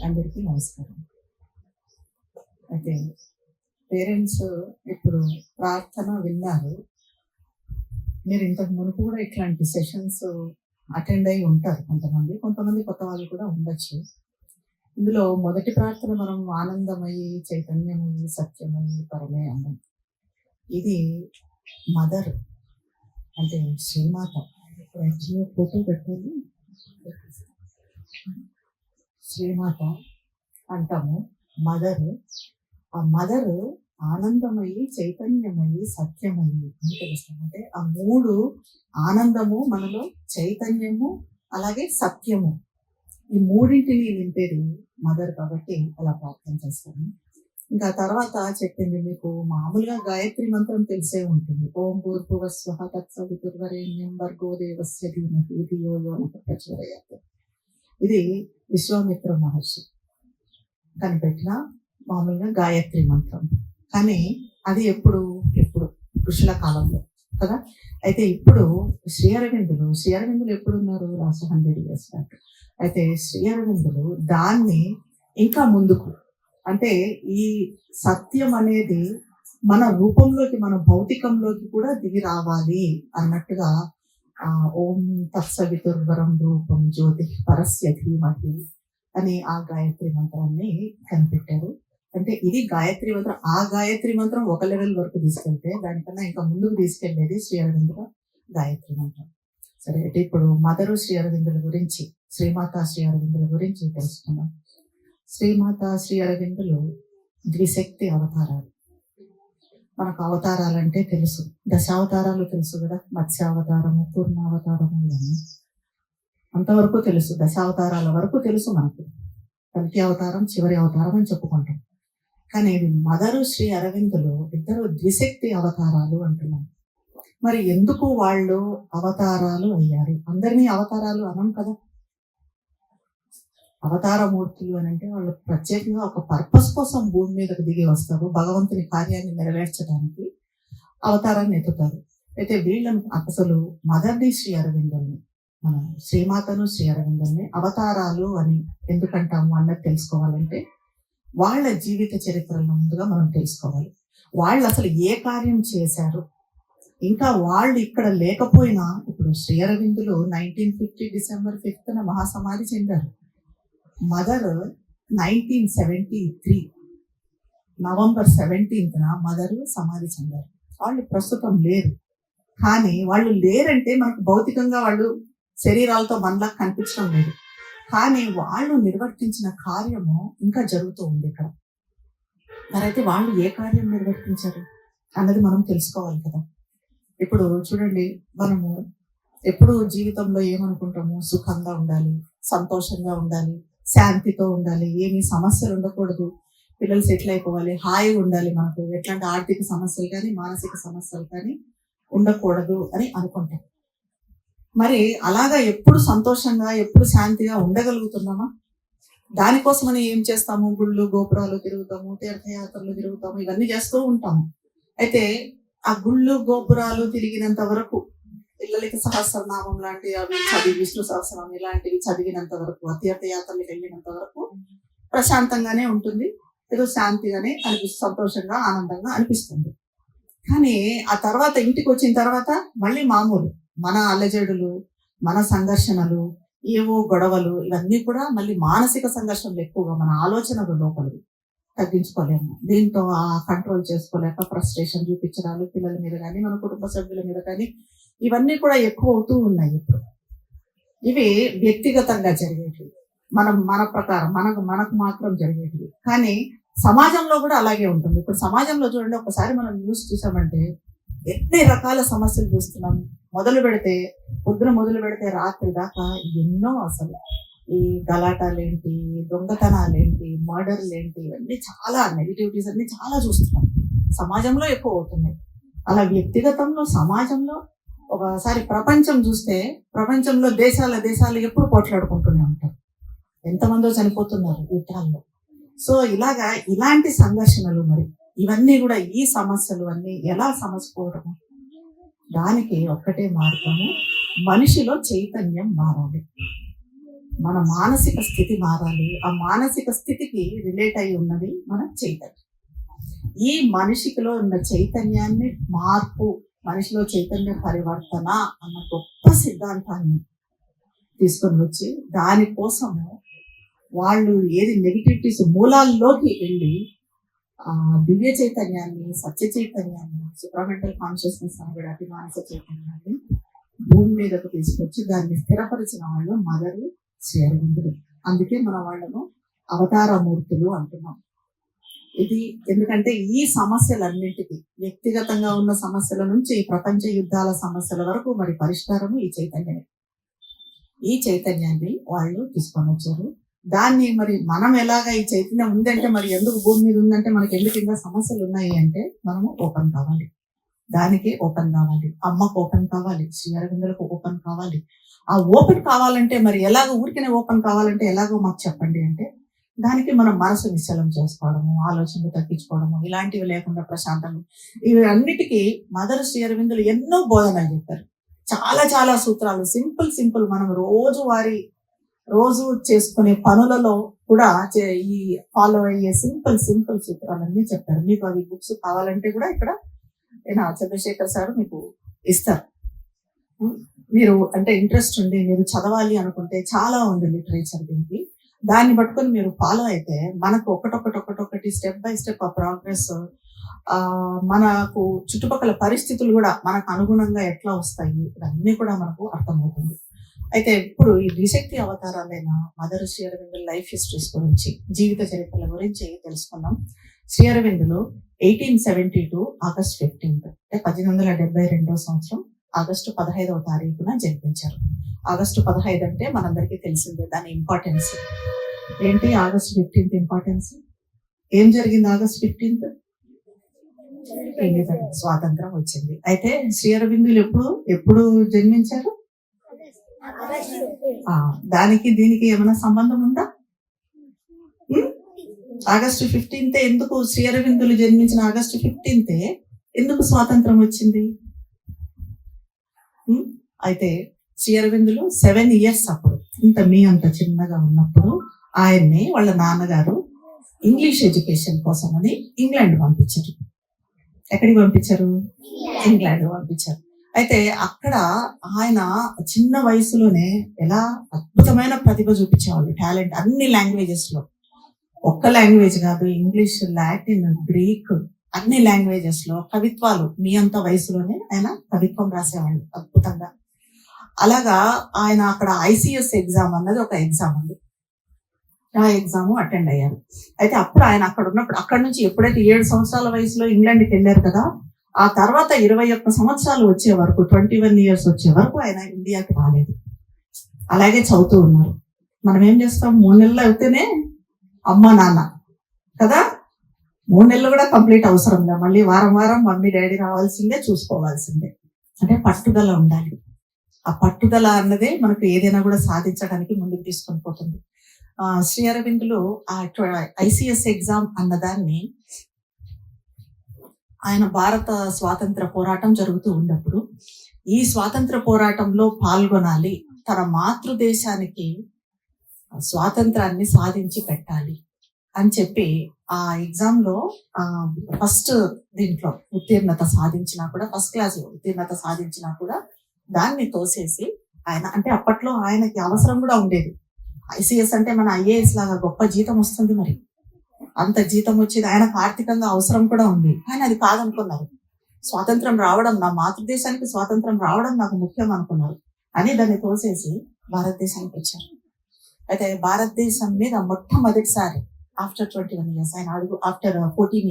అందరికీ నమస్కారం. అయితే పేరెంట్స్ ఇప్పుడు ప్రార్థన విన్నారు. మీరు ఇంతకు మునుపు కూడా ఇట్లాంటి సెషన్స్ అటెండ్ అయి ఉంటారు కొంతమంది కొత్త వాళ్ళు కూడా ఉండొచ్చు. ఇందులో మొదటి ప్రార్థన మనం ఆనందమయి, చైతన్యమయి, సత్యమయి, పరమే అన్నం. ఇది మదర్ అంటే శ్రీమాత. యాక్చువల్గా ఫోటో పెట్టండి. శ్రీమాత అంటాము. మదర్, ఆ మదర్ ఆనందమయి, చైతన్యమయి, సత్యమయి అని తెలుస్తాం. అంటే ఆ మూడు, ఆనందము మనలో, చైతన్యము అలాగే సత్యము, ఈ మూడింటిని నింపేది మదర్. కాబట్టి అలా ప్రార్థన చేస్తాను. ఇంకా తర్వాత చెప్పింది మీకు మామూలుగా గాయత్రి మంత్రం తెలిసే ఉంటుంది. ఓం భూర్భువస్వః తత్సవితుర్వరేణ్యం భర్గో దేవస్య ధీమహి ధియో యో నః ప్రచోదయాత్. ఇది విశ్వామిత్ర మహర్షి కనిపెట్టిన మామూలుగా గాయత్రి మంత్రం. కానీ అది ఎప్పుడు ఋషుల కాలంలో కదా. అయితే ఇప్పుడు శ్రీ అరవిందులు ఎప్పుడున్నారు? Last 100 years back. అయితే శ్రీ అరవిందులు దాన్ని ఇంకా ముందుకు, అంటే ఈ సత్యం అనేది మన రూపంలోకి, మన భౌతికంలోకి కూడా దిగి రావాలి అన్నట్టుగా ఓం తత్సవితుర్వరం రూపం జ్యోతి పరస్య ధీమహి అని ఆ గాయత్రి మంత్రాన్ని కనిపెట్టారు. అంటే ఇది గాయత్రి మంత్రం. ఆ గాయత్రి మంత్రం ఒక లెవెల్ వరకు తీసుకెళ్తే దానికన్నా ఇంకా ముందుకు తీసుకెళ్లేది శ్రీ అరవిందుల గాయత్రి మంత్రం. సరే, అయితే ఇప్పుడు మదరు శ్రీ అరవిందుల గురించి, శ్రీమాత శ్రీ అరవిందుల గురించి తెలుసుకున్నాం. శ్రీమాత శ్రీ అరవిందులు ద్విశక్తి అవతారాలు. మనకు అవతారాలంటే తెలుసు, దశావతారాలు తెలుసు కదా. మత్స్యావతారము, కూర్మావతారము, ఇవన్నీ అంతవరకు తెలుసు. దశావతారాల వరకు తెలుసు మనకు. కల్కి అవతారం, చివరి అవతారం అని చెప్పుకుంటాం. కానీ మదరు శ్రీ అరవిందులు ఇద్దరు ద్విశక్తి అవతారాలు అంటున్నాం. మరి ఎందుకు వాళ్ళు అవతారాలు అయ్యారు? అందరినీ అవతారాలు అనం కదా. అవతారమూర్తులు అని అంటే వాళ్ళు ప్రత్యేకంగా ఒక పర్పస్ కోసం భూమి మీదకు దిగి వస్తారు. భగవంతుని కార్యాన్ని నెరవేర్చడానికి అవతారాన్ని ఎత్తుతారు. అయితే వీళ్ళను అసలు మదర్ని శ్రీ అరవిందుల్ని, మనం శ్రీమాతను శ్రీ అరవిందుల్ని అవతారాలు అని ఎందుకంటాము అన్నది తెలుసుకోవాలంటే వాళ్ళ జీవిత చరిత్రను ముందుగా మనం తెలుసుకోవాలి. వాళ్ళు అసలు ఏ కార్యం చేశారు. ఇంకా వాళ్ళు ఇక్కడ లేకపోయినా, ఇప్పుడు శ్రీ అరవిందులు 1950 December 5th మహాసమాధి చెందారు. మదర్ 1973 November 17th మదరు సమాధి చెందారు. వాళ్ళు ప్రస్తుతం లేరు. కానీ వాళ్ళు లేరంటే మనకు భౌతికంగా వాళ్ళు శరీరాలతో మనలా కనిపించడం లేదు. కానీ వాళ్ళు నిర్వర్తించిన కార్యము ఇంకా జరుగుతూ ఉంది ఇక్కడ. మరైతే వాళ్ళు ఏ కార్యం నిర్వర్తించారు అన్నది మనం తెలుసుకోవాలి కదా. ఇప్పుడు చూడండి, మనము ఎప్పుడు జీవితంలో ఏమనుకుంటాము? సుఖంగా ఉండాలి, సంతోషంగా ఉండాలి, శాంతితో ఉండాలి, ఏమీ సమస్యలు ఉండకూడదు, పిల్లలు సెటిల్ అయిపోవాలి, హాయిగా ఉండాలి, మనకు ఎట్లాంటి ఆర్థిక సమస్యలు కానీ మానసిక సమస్యలు కానీ ఉండకూడదు అని అనుకుంటాం. మరి అలాగా ఎప్పుడు సంతోషంగా, ఎప్పుడు శాంతిగా ఉండగలుగుతున్నామా? దానికోసమని ఏం చేస్తాము? గుళ్ళు గోపురాలు తిరుగుతాము, తీర్థయాత్రలు తిరుగుతాము, ఇవన్నీ చేస్తూ ఉంటాము. అయితే ఆ గుళ్ళు గోపురాలు తిరిగినంత వరకు, పిల్లలకి సహస్రనామం లాంటి అవి చదివి, విష్ణు సహస్రనామం ఇలాంటివి చదివినంత వరకు, ఆ తీర్థయాత్రలకు వెళ్ళినంత వరకు ప్రశాంతంగానే ఉంటుంది, ఏదో శాంతిగానే అనిపిస్తుంది, సంతోషంగా ఆనందంగా అనిపిస్తుంది. కానీ ఆ తర్వాత ఇంటికి వచ్చిన తర్వాత మళ్ళీ మామూలు మన అల్లజడులు, మన సంఘర్షణలు, ఏవో గొడవలు, ఇవన్నీ కూడా మళ్ళీ మానసిక సంఘర్షణలు ఎక్కువగా, మన ఆలోచనలు లోపలి తగ్గించుకోలేము. దీంతో ఆ కంట్రోల్ చేసుకోలేక ఫ్రస్ట్రేషన్ చూపించడాలు పిల్లల మీద కానీ మన కుటుంబ సభ్యుల మీద కానీ ఇవన్నీ కూడా ఎక్కువ అవుతూ ఉన్నాయి. ఇప్పుడు ఇవి వ్యక్తిగతంగా జరిగేటివి, మన ప్రకారం మనకు మాత్రం జరిగేటివి. కానీ సమాజంలో కూడా అలాగే ఉంటుంది. ఇప్పుడు సమాజంలో చూడండి, ఒకసారి మనం న్యూస్ చూసామంటే ఎన్ని రకాల సమస్యలు చూస్తున్నాం. పొద్దున మొదలు పెడితే రాత్రి దాకా ఎన్నో, అసలు ఈ గలాటాలేంటి, దొంగతనాలేంటి, మర్డర్లేంటి, ఇవన్నీ చాలా నెగిటివిటీస్ అన్ని చాలా చూస్తున్నాం. సమాజంలో ఎక్కువ అవుతున్నాయి. అలా వ్యక్తిగతంలో, సమాజంలో, ఒకసారి ప్రపంచం చూస్తే ప్రపంచంలో దేశాలు ఎప్పుడు పోట్లాడుకుంటూనే ఉంటారు. ఎంతమందో చనిపోతున్నారు యుద్ధాల్లో. సో ఇలాంటి సంఘర్షణలు, మరి ఇవన్నీ కూడా, ఈ సమస్యలు అన్నీ ఎలా సమస్యపోవడము? దానికి ఒక్కటే మార్గము, మనిషిలో చైతన్యం మారాలి. మన మానసిక స్థితి మారాలి. ఆ మానసిక స్థితికి రిలేట్ అయి ఉన్నది మన చైతన్యం. ఈ మనిషికిలో ఉన్న చైతన్యాన్ని మార్పు, మనిషిలో చైతన్య పరివర్తన అన్న గొప్ప సిద్ధాంతాన్ని తీసుకొని వచ్చి దానికోసము వాళ్ళు ఏది నెగిటివిటీస్ మూలాల్లోకి వెళ్ళి దివ్య చైతన్యాన్ని, సత్య చైతన్యాన్ని, సూప్రామెంటల్ కాన్షియస్నెస్ అనగా అతి మానస చైతన్యాన్ని భూమి మీదకు తీసుకొచ్చి దాన్ని స్థిరపరిచిన వాళ్ళు మదరు శ్రీ అరవిందులు. అందుకే మన వాళ్ళను అవతారమూర్తులు అంటున్నాం. ఇది ఎందుకంటే ఈ సమస్యలన్నింటికి వ్యక్తిగతంగా ఉన్న సమస్యల నుంచి ప్రపంచ యుద్ధాల సమస్యల వరకు మరి పరిష్కారము ఈ చైతన్యమే. ఈ చైతన్యాన్ని వాళ్ళు తీసుకొని వచ్చారు. దాన్ని మరి మనం ఎలాగా ఈ చైతన్యం ఉందంటే మరి ఎందుకు భూమి మీద ఉందంటే మనకి ఎందుకు ఇంకా సమస్యలు ఉన్నాయి అంటే మనము ఓపెన్ కావాలి. దానికి ఓపెన్ కావాలి. అమ్మకు ఓపెన్ కావాలి, శ్రీ అరవిందులకు ఓపెన్ కావాలి. ఆ ఓపెన్ కావాలంటే మరి ఎలాగో ఊరికనే ఓపెన్ కావాలంటే ఎలాగో మాకు చెప్పండి అంటే దానికి మనం మనసు నిశ్చలం చేసుకోవడము, ఆలోచనలు తగ్గించుకోవడము, ఇలాంటివి లేకుండా ప్రశాంతంగా, ఇవి అన్నిటికీ మదర్ శ్రీ అరవిందులు ఎన్నో బోధనలు చెప్పారు. చాలా చాలా సూత్రాలు సింపుల్ మనం రోజు చేసుకునే పనులలో కూడా ఈ ఫాలో అయ్యే సింపుల్ సూత్రాలన్నీ చెప్పారు. మీకు అవి బుక్స్ కావాలంటే కూడా ఇక్కడ చంద్రశేఖర్ సార్ మీకు ఇస్తారు. మీరు అంటే ఇంట్రెస్ట్ ఉండి మీరు చదవాలి అనుకుంటే చాలా ఉంది లిటరేచర్ దీనికి. దాన్ని పట్టుకొని మీరు ఫాలో అయితే మనకు ఒకటొకటి స్టెప్ బై స్టెప్ ఆ ప్రోగ్రెస్, మనకు చుట్టుపక్కల పరిస్థితులు కూడా మనకు అనుగుణంగా ఎట్లా వస్తాయి ఇవన్నీ కూడా మనకు అర్థమవుతుంది. అయితే ఇప్పుడు ఈ దిశక్తి అవతారాలైన మదర్ శ్రీ అరవిందుల లైఫ్ హిస్టరీస్ గురించి, జీవిత చరిత్రల గురించి తెలుసుకుందాం. శ్రీ అరవిందులు 1872 ఆగస్ట్ 15 అంటే 1872 సంవత్సరం ఆగస్టు 15వ తారీఖున జన్మించారు. ఆగస్టు 15 అంటే మనందరికీ తెలిసిందే దాని ఇంపార్టెన్స్ ఏంటి. ఆగస్టు 15 ఇంపార్టెన్స్ ఏం జరిగింది? ఆగస్ట్ 15 స్వాతంత్రం వచ్చింది. అయితే శ్రీ అరవిందులు ఎప్పుడు జన్మించారు? దానికి దీనికి ఏమైనా సంబంధం ఉందా? ఆగస్టు 15 ఎందుకు శ్రీ అరవిందులు జన్మించిన ఆగస్టు 15 ఎందుకు స్వాతంత్రం వచ్చింది? అయితే శ్రీ అరవిందులు 7 years అప్పుడు మీ అంత చిన్నగా ఉన్నప్పుడు ఆయన్ని వాళ్ళ నాన్నగారు ఇంగ్లీష్ ఎడ్యుకేషన్ కోసం అని ఇంగ్లాండ్ పంపించారు. ఎక్కడికి పంపించారు? ఇంగ్లాండ్ పంపించారు. అయితే అక్కడ ఆయన చిన్న వయసులోనే ఎలా అద్భుతమైన ప్రతిభ చూపించేవాళ్ళు, టాలెంట్ అన్ని లాంగ్వేజెస్ లో. ఒక్క లాంగ్వేజ్ కాదు, ఇంగ్లీష్, లాటిన్, గ్రీక్ అన్ని లాంగ్వేజెస్ లో కవిత్వాలు మీ అంత వయసులోనే ఆయన కవిత్వం రాసేవాళ్ళు అద్భుతంగా. అలాగా ఆయన అక్కడ ICS ఎగ్జామ్ అన్నది ఒక ఎగ్జామ్ ఉంది. ఆ ఎగ్జామ్ అటెండ్ అయ్యారు. అయితే అప్పుడు ఆయన అక్కడ ఉన్నప్పుడు, అక్కడ నుంచి ఎప్పుడైతే 7 సంవత్సరాల వయసులో ఇంగ్లాండ్కి వెళ్ళారు కదా, ఆ తర్వాత 21 సంవత్సరాలు వచ్చే వరకు 21 years వచ్చే వరకు ఆయన ఇండియాకి రాలేదు. అలాగే చదువుతూ ఉన్నారు. మనం ఏం చేస్తాం? 3 నెలలు అయితేనే అమ్మ నాన్న కదా, 3 నెలలు కూడా కంప్లీట్ అవసరంగా మళ్ళీ వారం మమ్మీ డాడీ రావాల్సిందే, చూసుకోవాల్సిందే. అంటే పట్టుదల ఉండాలి. ఆ పట్టుదల అన్నదే మనకు ఏదైనా కూడా సాధించడానికి ముందుకు తీసుకొని పోతుంది. శ్రీ అరవిందులు ఆ ICS ఎగ్జామ్ అన్నదాన్ని ఆయన భారత స్వాతంత్ర పోరాటం జరుగుతూ ఉన్నప్పుడు ఈ స్వాతంత్ర పోరాటంలో పాల్గొనాలి, తన మాతృదేశానికి స్వాతంత్రాన్ని సాధించి పెట్టాలి అని చెప్పి ఆ ఎగ్జామ్ లో ఫస్ట్ దీంట్లో ఉత్తీర్ణత సాధించినా కూడా, ఫస్ట్ క్లాస్ ఉత్తీర్ణత సాధించినా కూడా దాన్ని తోసేసి ఆయన, అంటే అప్పట్లో ఆయనకి అవసరం కూడా ఉండేది. ICS అంటే మన IAS లాగా గొప్ప జీతం వస్తుంది, మరి అంత జీతం వచ్చేది. ఆయనకు ఆర్థికంగా అవసరం కూడా ఉంది, కానీ అది కాదనుకున్నారు. స్వాతంత్రం రావడం, నా మాతృదేశానికి స్వాతంత్రం రావడం నాకు ముఖ్యం అనుకున్నారు అని దాన్ని తోసేసి భారతదేశానికి వచ్చారు. అయితే భారతదేశం మీద మొట్టమొదటిసారి ఆఫ్టర్ 21 years ఆయన అడుగు, ఆఫ్టర్ 14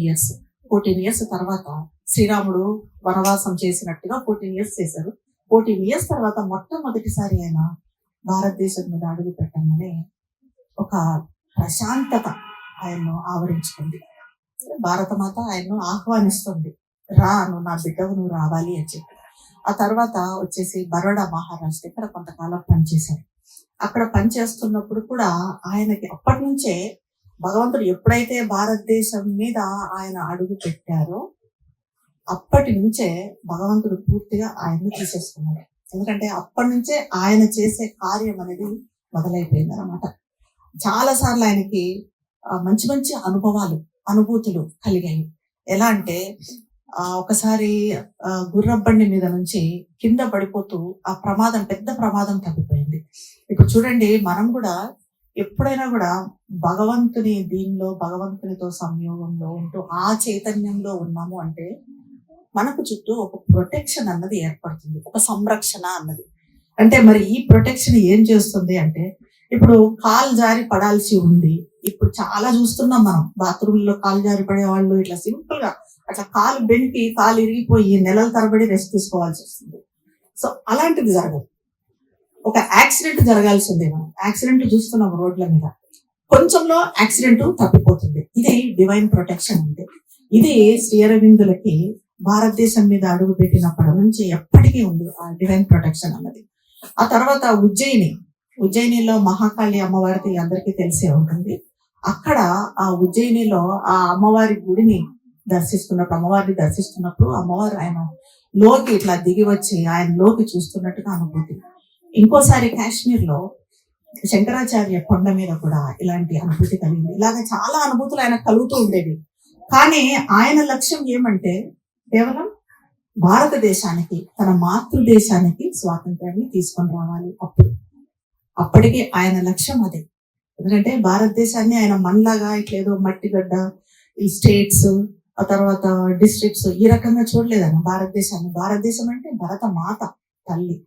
years తర్వాత శ్రీరాముడు వనవాసం చేసినట్టుగా 14 years చేశారు. 14 years తర్వాత మొట్టమొదటిసారి ఆయన భారతదేశం మీద అడుగు పెట్టగానే ఒక ప్రశాంతత ఆయన్ను ఆవరించుకుంది. భారతమాత ఆయన్ను ఆహ్వానిస్తుంది, రా, నువ్వు నా బిడ్డవు, నువ్వు రావాలి అని చెప్పి. ఆ తర్వాత వచ్చేసి బరోడా మహారాజ్ దగ్గర కొంతకాలం పనిచేశారు. అక్కడ పనిచేస్తున్నప్పుడు కూడా ఆయనకి అప్పటి నుంచే భగవంతుడు ఎప్పుడైతే భారతదేశం మీద ఆయన అడుగు పెట్టారో అప్పటి నుంచే భగవంతుడు పూర్తిగా ఆయన్ని తీసేసుకున్నాడు. ఎందుకంటే అప్పటి నుంచే ఆయన చేసే కార్యం అనేది మొదలైపోయింది అనమాట. చాలా సార్లు ఆయనకి మంచి మంచి అనుభూతులు కలిగాయి. ఎలా అంటే ఒకసారి గుర్రబండి మీద నుంచి కింద పడిపోతూ ఆ పెద్ద ప్రమాదం తప్పిపోయింది. ఇప్పుడు చూడండి, మనం కూడా ఎప్పుడైనా కూడా భగవంతునితో సంయోగంలో ఉంటూ ఆ చైతన్యంలో ఉన్నాము అంటే మనకు చుట్టూ ఒక ప్రొటెక్షన్ అన్నది ఏర్పడుతుంది, ఒక సంరక్షణ అన్నది. అంటే మరి ఈ ప్రొటెక్షన్ ఏం చేస్తుంది అంటే, ఇప్పుడు కాలు జారి పడాల్సి ఉంది, ఇప్పుడు చాలా చూస్తున్నాం మనం, బాత్రూంలో కాలు జారి పడే వాళ్ళు ఇట్లా సింపుల్ గా అట్లా కాలు బెంకి కాలు ఇరిగిపోయి నెలల తరబడి రెస్ట్ తీసుకోవాల్సి వస్తుంది. సో అలాంటిది జరగదు. ఒక యాక్సిడెంట్ జరగాల్సిందే. మనం యాక్సిడెంట్ చూస్తున్నాం రోడ్ల మీద, కొంచెంలో యాక్సిడెంట్ తప్పిపోతుంది. ఇది డివైన్ ప్రొటెక్షన్ అంటే. ఇది శ్రీ అరవిందులకి భారతదేశం మీద అడుగు పెట్టినప్పటి నుంచి ఎప్పటికీ ఉంది ఆ డివైన్ ప్రొటెక్షన్ అన్నది. ఆ తర్వాత ఉజ్జయినిలో మహాకాళి అమ్మవారిది అందరికీ తెలిసే ఉంటుంది. అక్కడ ఆ ఉజ్జయినిలో ఆ అమ్మవారిని దర్శిస్తున్నప్పుడు అమ్మవారు ఆయన లోకి ఇట్లా దిగి వచ్చి ఆయన లోకి చూస్తున్నట్టుగా అనుభూతి. ఇంకోసారి కాశ్మీర్ లో శంకరాచార్య కొండ మీద కూడా ఇలాంటి అనుభూతి కలిగింది. ఇలాగ చాలా అనుభూతులు ఆయన కలుగుతూ ఉండేవి. కానీ ఆయన లక్ష్యం ఏమంటే కేవలం భారతదేశానికి, తన మాతృదేశానికి స్వాతంత్రాన్ని తీసుకొని రావాలి. అప్పటికి ఆయన లక్ష్యం అదే. ఎందుకంటే భారతదేశాన్ని ఆయన మనలాగా ఇట్లేదో మట్టిగడ్డ, ఈ స్టేట్స్, ఆ తర్వాత డిస్ట్రిక్ట్స్ ఈ రకంగా చూడలేదన్న భారతదేశం అంటే భరత మాత తల్లి.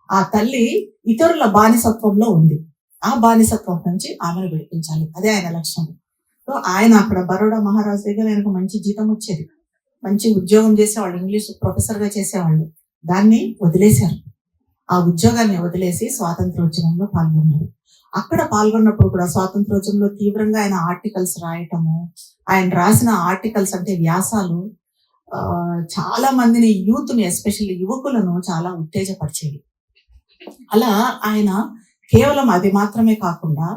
ఆ తల్లి ఇతరుల బానిసత్వంలో ఉంది. ఆ బానిసత్వం నుంచి ఆమెను విడిపించాలి, అదే ఆయన లక్ష్యం. సో ఆయన అక్కడ బరోడా మహారాజు దగ్గర ఆయనకు మంచి జీతం వచ్చేది, మంచి ఉద్యోగం చేసేవాళ్ళు, ఇంగ్లీష్ ప్రొఫెసర్ గా చేసేవాళ్ళు. దాన్ని వదిలేశారు. ఆ ఉద్యోగాన్ని వదిలేసి స్వాతంత్రోద్యమంలో పాల్గొన్నారు. అక్కడ పాల్గొన్నప్పుడు కూడా స్వాతంత్రోద్యమంలో తీవ్రంగా ఆయన ఆర్టికల్స్ రాయటము, ఆయన రాసిన ఆర్టికల్స్ అంటే వ్యాసాలు చాలా మందిని, యూత్ని, ఎస్పెషల్లీ యువకులను చాలా ఉత్తేజపరిచేవి. అలా ఆయన కేవలం అది మాత్రమే కాకుండా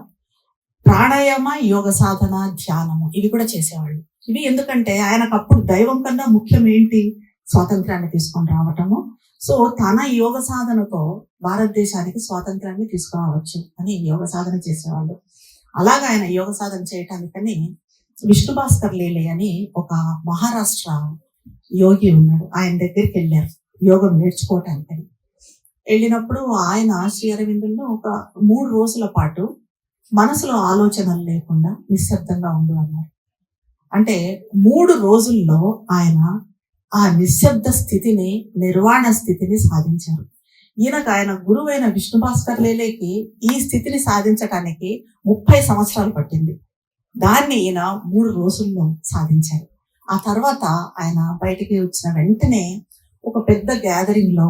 ప్రాణాయామ, యోగ సాధన, ధ్యానము ఇవి కూడా చేసేవాళ్ళు. ఇవి ఎందుకంటే ఆయనకు అప్పుడు దైవం కన్నా ముఖ్యం ఏంటి? స్వాతంత్రాన్ని తీసుకొని రావటము. సో తన యోగ సాధనతో భారతదేశానికి స్వాతంత్రాన్ని తీసుకురావచ్చు అని యోగ సాధన చేసేవాళ్ళు. అలాగా ఆయన యోగ సాధన చేయటానికని విష్ణు భాస్కర్ లేలే అని ఒక మహారాష్ట్ర యోగి ఉన్నాడు, ఆయన దగ్గరికి వెళ్ళారు యోగం నేర్చుకోవటానికని. వెళ్ళినప్పుడు ఆయన శ్రీ అరవిందుల్లో ఒక 3 రోజుల పాటు మనసులో ఆలోచనలు లేకుండా నిశ్శబ్దంగా ఉండు అన్నారు. అంటే 3 రోజుల్లో ఆయన ఆ నిశ్శబ్ద స్థితిని, నిర్వాణ స్థితిని సాధించారు. ఆయన గురువైన విష్ణు భాస్కర్ లేలేకి ఈ స్థితిని సాధించటానికి 30 సంవత్సరాలు పట్టింది. దాన్ని ఈయన 3 రోజుల్లో సాధించారు. ఆ తర్వాత ఆయన బయటికి వచ్చిన వెంటనే ఒక పెద్ద గ్యాదరింగ్ లో,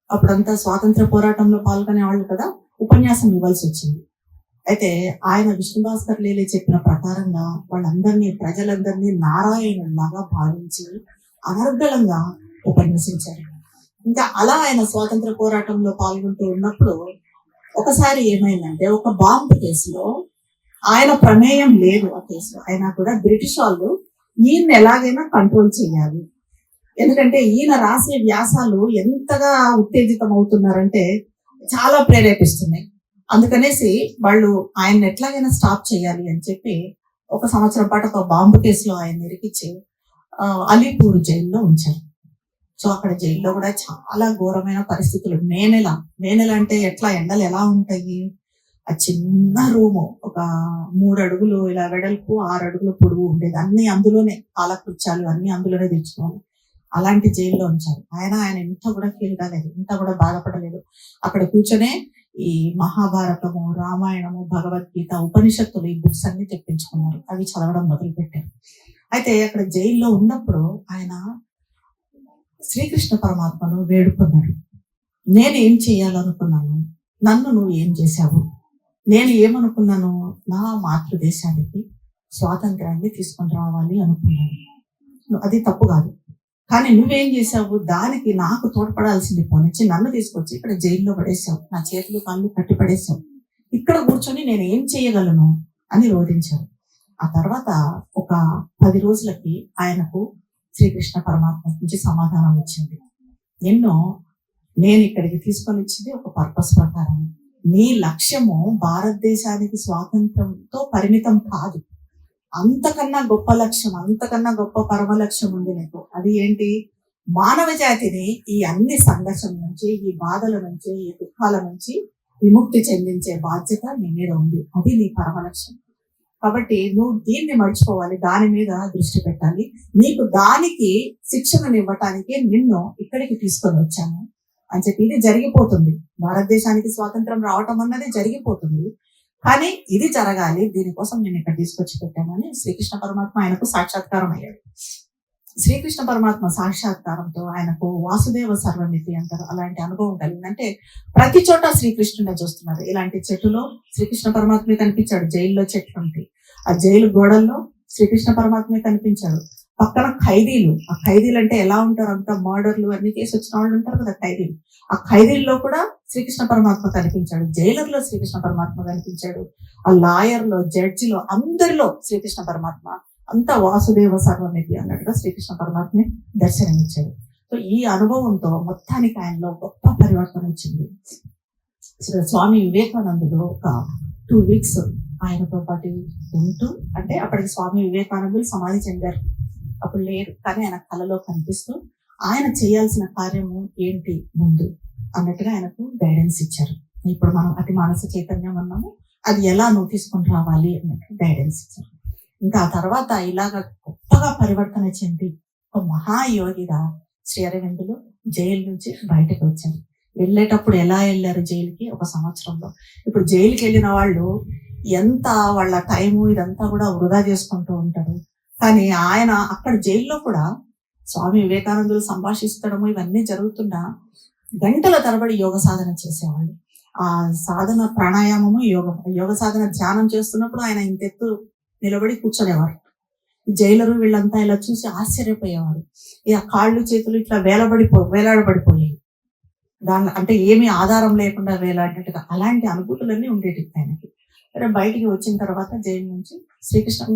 అప్పుడంతా స్వాతంత్ర పోరాటంలో పాల్గొనే వాళ్ళు కదా, ఉపన్యాసం ఇవ్వాల్సి వచ్చింది. అయితే ఆయన విష్ణు భాస్కర్ లేలే చెప్పిన ప్రకారంగా ప్రజలందరినీ నారాయణులాగా భావించి అనర్గళంగా ఉపన్యసించారు. ఇంకా అలా ఆయన స్వాతంత్ర పోరాటంలో పాల్గొంటూ ఉన్నప్పుడు ఒకసారి ఏమైందంటే, ఒక బాంబు కేసులో ఆయన ప్రమేయం లేదు. ఆ కేసులో అయినా కూడా బ్రిటిష్ వాళ్ళు ఈయన్ని ఎలాగైనా కంట్రోల్ చేయాలి, ఎందుకంటే ఈయన రాసే వ్యాసాలు ఎంతగా ఉత్తేజితం అవుతున్నారంటే చాలా ప్రేరేపిస్తున్నాయి. అందుకనేసి వాళ్ళు ఆయన ఎట్లాగైనా స్టాప్ చేయాలి అని చెప్పి 1 సంవత్సరం పాటు ఒక బాంబు కేసులో ఆయన ఇరికించి అలీపూర్ జైల్లో ఉంచారు. సో అక్కడ జైల్లో కూడా చాలా ఘోరమైన పరిస్థితులు. మే నెల అంటే ఎట్లా ఎండలు ఎలా ఉంటాయి? ఆ చిన్న రూము, ఒక 3 అడుగులు ఇలా వెడల్పు, 6 అడుగులు పొడుగు ఉండేది. అన్ని అందులోనే, కాలకృత్యాలు అన్ని అందులోనే తెచ్చుకోవాలి. అలాంటి జైల్లో ఉంచారు. ఆయన ఇంత కూడా ఫీల్ కాలేదు, ఇంత కూడా బాధపడలేదు. అక్కడ కూర్చొనే ఈ మహాభారతము, రామాయణము, భగవద్గీత, ఉపనిషత్తులు ఈ బుక్స్ అన్ని తెప్పించుకున్నారు. అవి చదవడం మొదలు పెట్టారు. అయితే అక్కడ జైల్లో ఉన్నప్పుడు ఆయన శ్రీకృష్ణ పరమాత్మను వేడుకున్నాడు. నేను ఏం చేయాలనుకున్నాను, నన్ను నువ్వు ఏం చేశావు? నేను ఏమనుకున్నాను, నా మాతృదేశానికి స్వాతంత్రాన్ని తీసుకొని రావాలి అనుకున్నాను. అది తప్పు కాదు, కానీ నువ్వేం చేసావు? దానికి నాకు తోడ్పడాల్సింది పోనిచ్చి నన్ను తీసుకొచ్చి ఇక్కడ జైల్లో పడేసావు, నా చేతులు కాళ్ళు కట్టి పడేసావు. ఇక్కడ కూర్చొని నేను ఏం చేయగలను అని రోధించారు. ఆ తర్వాత ఒక 10 రోజులకి ఆయనకు శ్రీకృష్ణ పరమాత్మ నుంచి సమాధానం వచ్చింది. నేను ఇక్కడికి తీసుకొని ఇచ్చింది ఒక పర్పస్ ప్రకారం. నీ లక్ష్యము భారతదేశానికి స్వాతంత్రంతో పరిమితం కాదు. అంతకన్నా గొప్ప లక్ష్యం, అంతకన్నా గొప్ప పరమ లక్ష్యం ఉంది నీకు. అది ఏంటి? మానవ జాతిని ఈ అన్ని సంఘర్షణ నుంచి, ఈ బాధల నుంచి, ఈ దుఃఖాల నుంచి విముక్తి చెందించే బాధ్యత నీ మీద ఉంది. అది నీ పరమ లక్ష్యం. కాబట్టి నువ్వు దీన్ని మర్చిపోవాలి, దాని మీద దృష్టి పెట్టాలి. నీకు దానికి శిక్షణను ఇవ్వటానికి నిన్ను ఇక్కడికి తీసుకొని వచ్చాను అని చెప్పి. ఇది జరిగిపోతుంది, భారతదేశానికి స్వాతంత్రం రావటం అన్నది జరిగిపోతుంది. కానీ ఇది జరగాలి, దీనికోసం నేను ఇక్కడ తీసుకొచ్చి పెట్టానని శ్రీకృష్ణ పరమాత్మ ఆయనకు సాక్షాత్కారం అయ్యాడు. శ్రీకృష్ణ పరమాత్మ సాక్షాత్కారంతో ఆయనకు వాసుదేవ సర్వమితి అంటారు, అలాంటి అనుభవం కలిగిందంటే ప్రతి చోట శ్రీకృష్ణుడే చూస్తున్నారు. ఇలాంటి చెట్టులో శ్రీకృష్ణ పరమాత్మే కనిపించాడు. జైల్లో చెట్లు ఉంటాయి, ఆ జైలు గోడల్లో శ్రీకృష్ణ పరమాత్మే కనిపించాడు. పక్కన ఖైదీలు, ఆ ఖైదీలు అంటే ఎలా ఉంటారు, అంతా మర్డర్లు అన్ని కేసు వచ్చిన వాళ్ళు ఉంటారు కదా ఖైదీలు. ఆ ఖైదీల్లో కూడా శ్రీకృష్ణ పరమాత్మ కనిపించాడు. జైలర్లో శ్రీకృష్ణ పరమాత్మ కనిపించాడు. ఆ లాయర్లో, జడ్జిలో, అందరిలో శ్రీకృష్ణ పరమాత్మ. అంతా వాసుదేవ సర్వమితి అన్నట్టుగా శ్రీకృష్ణ పరమాత్మే దర్శనమిచ్చాడు. సో ఈ అనుభవంతో మొత్తానికి ఆయనలో గొప్ప పరివర్తన వచ్చింది. స్వామి వివేకానందుడు ఒక 2 weeks ఆయనతో పాటు ఉంటూ, అంటే అప్పటికి స్వామి వివేకానందుడు సమాధి చెందారు, అప్పుడు లేరు, కానీ ఆయన కళలో కనిపిస్తూ ఆయన చేయాల్సిన కార్యము ఏంటి ముందు అన్నట్టుగా ఆయనకు గైడెన్స్ ఇచ్చారు. ఇప్పుడు మనం అతి మానస చైతన్యం అన్నాము, అది ఎలా నువ్వు తీసుకొని రావాలి అన్నట్టు గైడెన్స్ ఇచ్చారు. ఇంకా ఆ తర్వాత ఇలాగ గొప్పగా పరివర్తన చెంది ఒక మహాయోగిగా శ్రీ అరవిందులు జైలు నుంచి బయటకు వచ్చారు. వెళ్ళేటప్పుడు ఎలా వెళ్ళారు జైలుకి? 1 సంవత్సరంలో. ఇప్పుడు జైలుకి వెళ్ళిన వాళ్ళు ఎంత వాళ్ళ టైము ఇదంతా కూడా వృధా చేసుకుంటూ ఉంటారు. కానీ ఆయన అక్కడ జైల్లో కూడా స్వామి వివేకానందులు సంభాషిస్తడము ఇవన్నీ జరుగుతున్నా గంటల తరబడి యోగ సాధన చేసేవాళ్ళు. ఆ సాధన ప్రాణాయామము, యోగ సాధన ధ్యానం చేస్తున్నప్పుడు ఆయన ఇంతెత్తు నిలబడి కూర్చొనేవారు. జైలరు వీళ్ళంతా ఇలా చూసి ఆశ్చర్యపోయేవారు. ఇక కాళ్ళు చేతులు ఇట్లా వేలాడబడిపోయాయి. దాని అంటే ఏమీ ఆధారం లేకుండా వేలాడినట్టుగా అలాంటి అనుభూతులన్నీ ఉండేవి ఆయనకి. బయటికి వచ్చిన తర్వాత జైలు నుంచి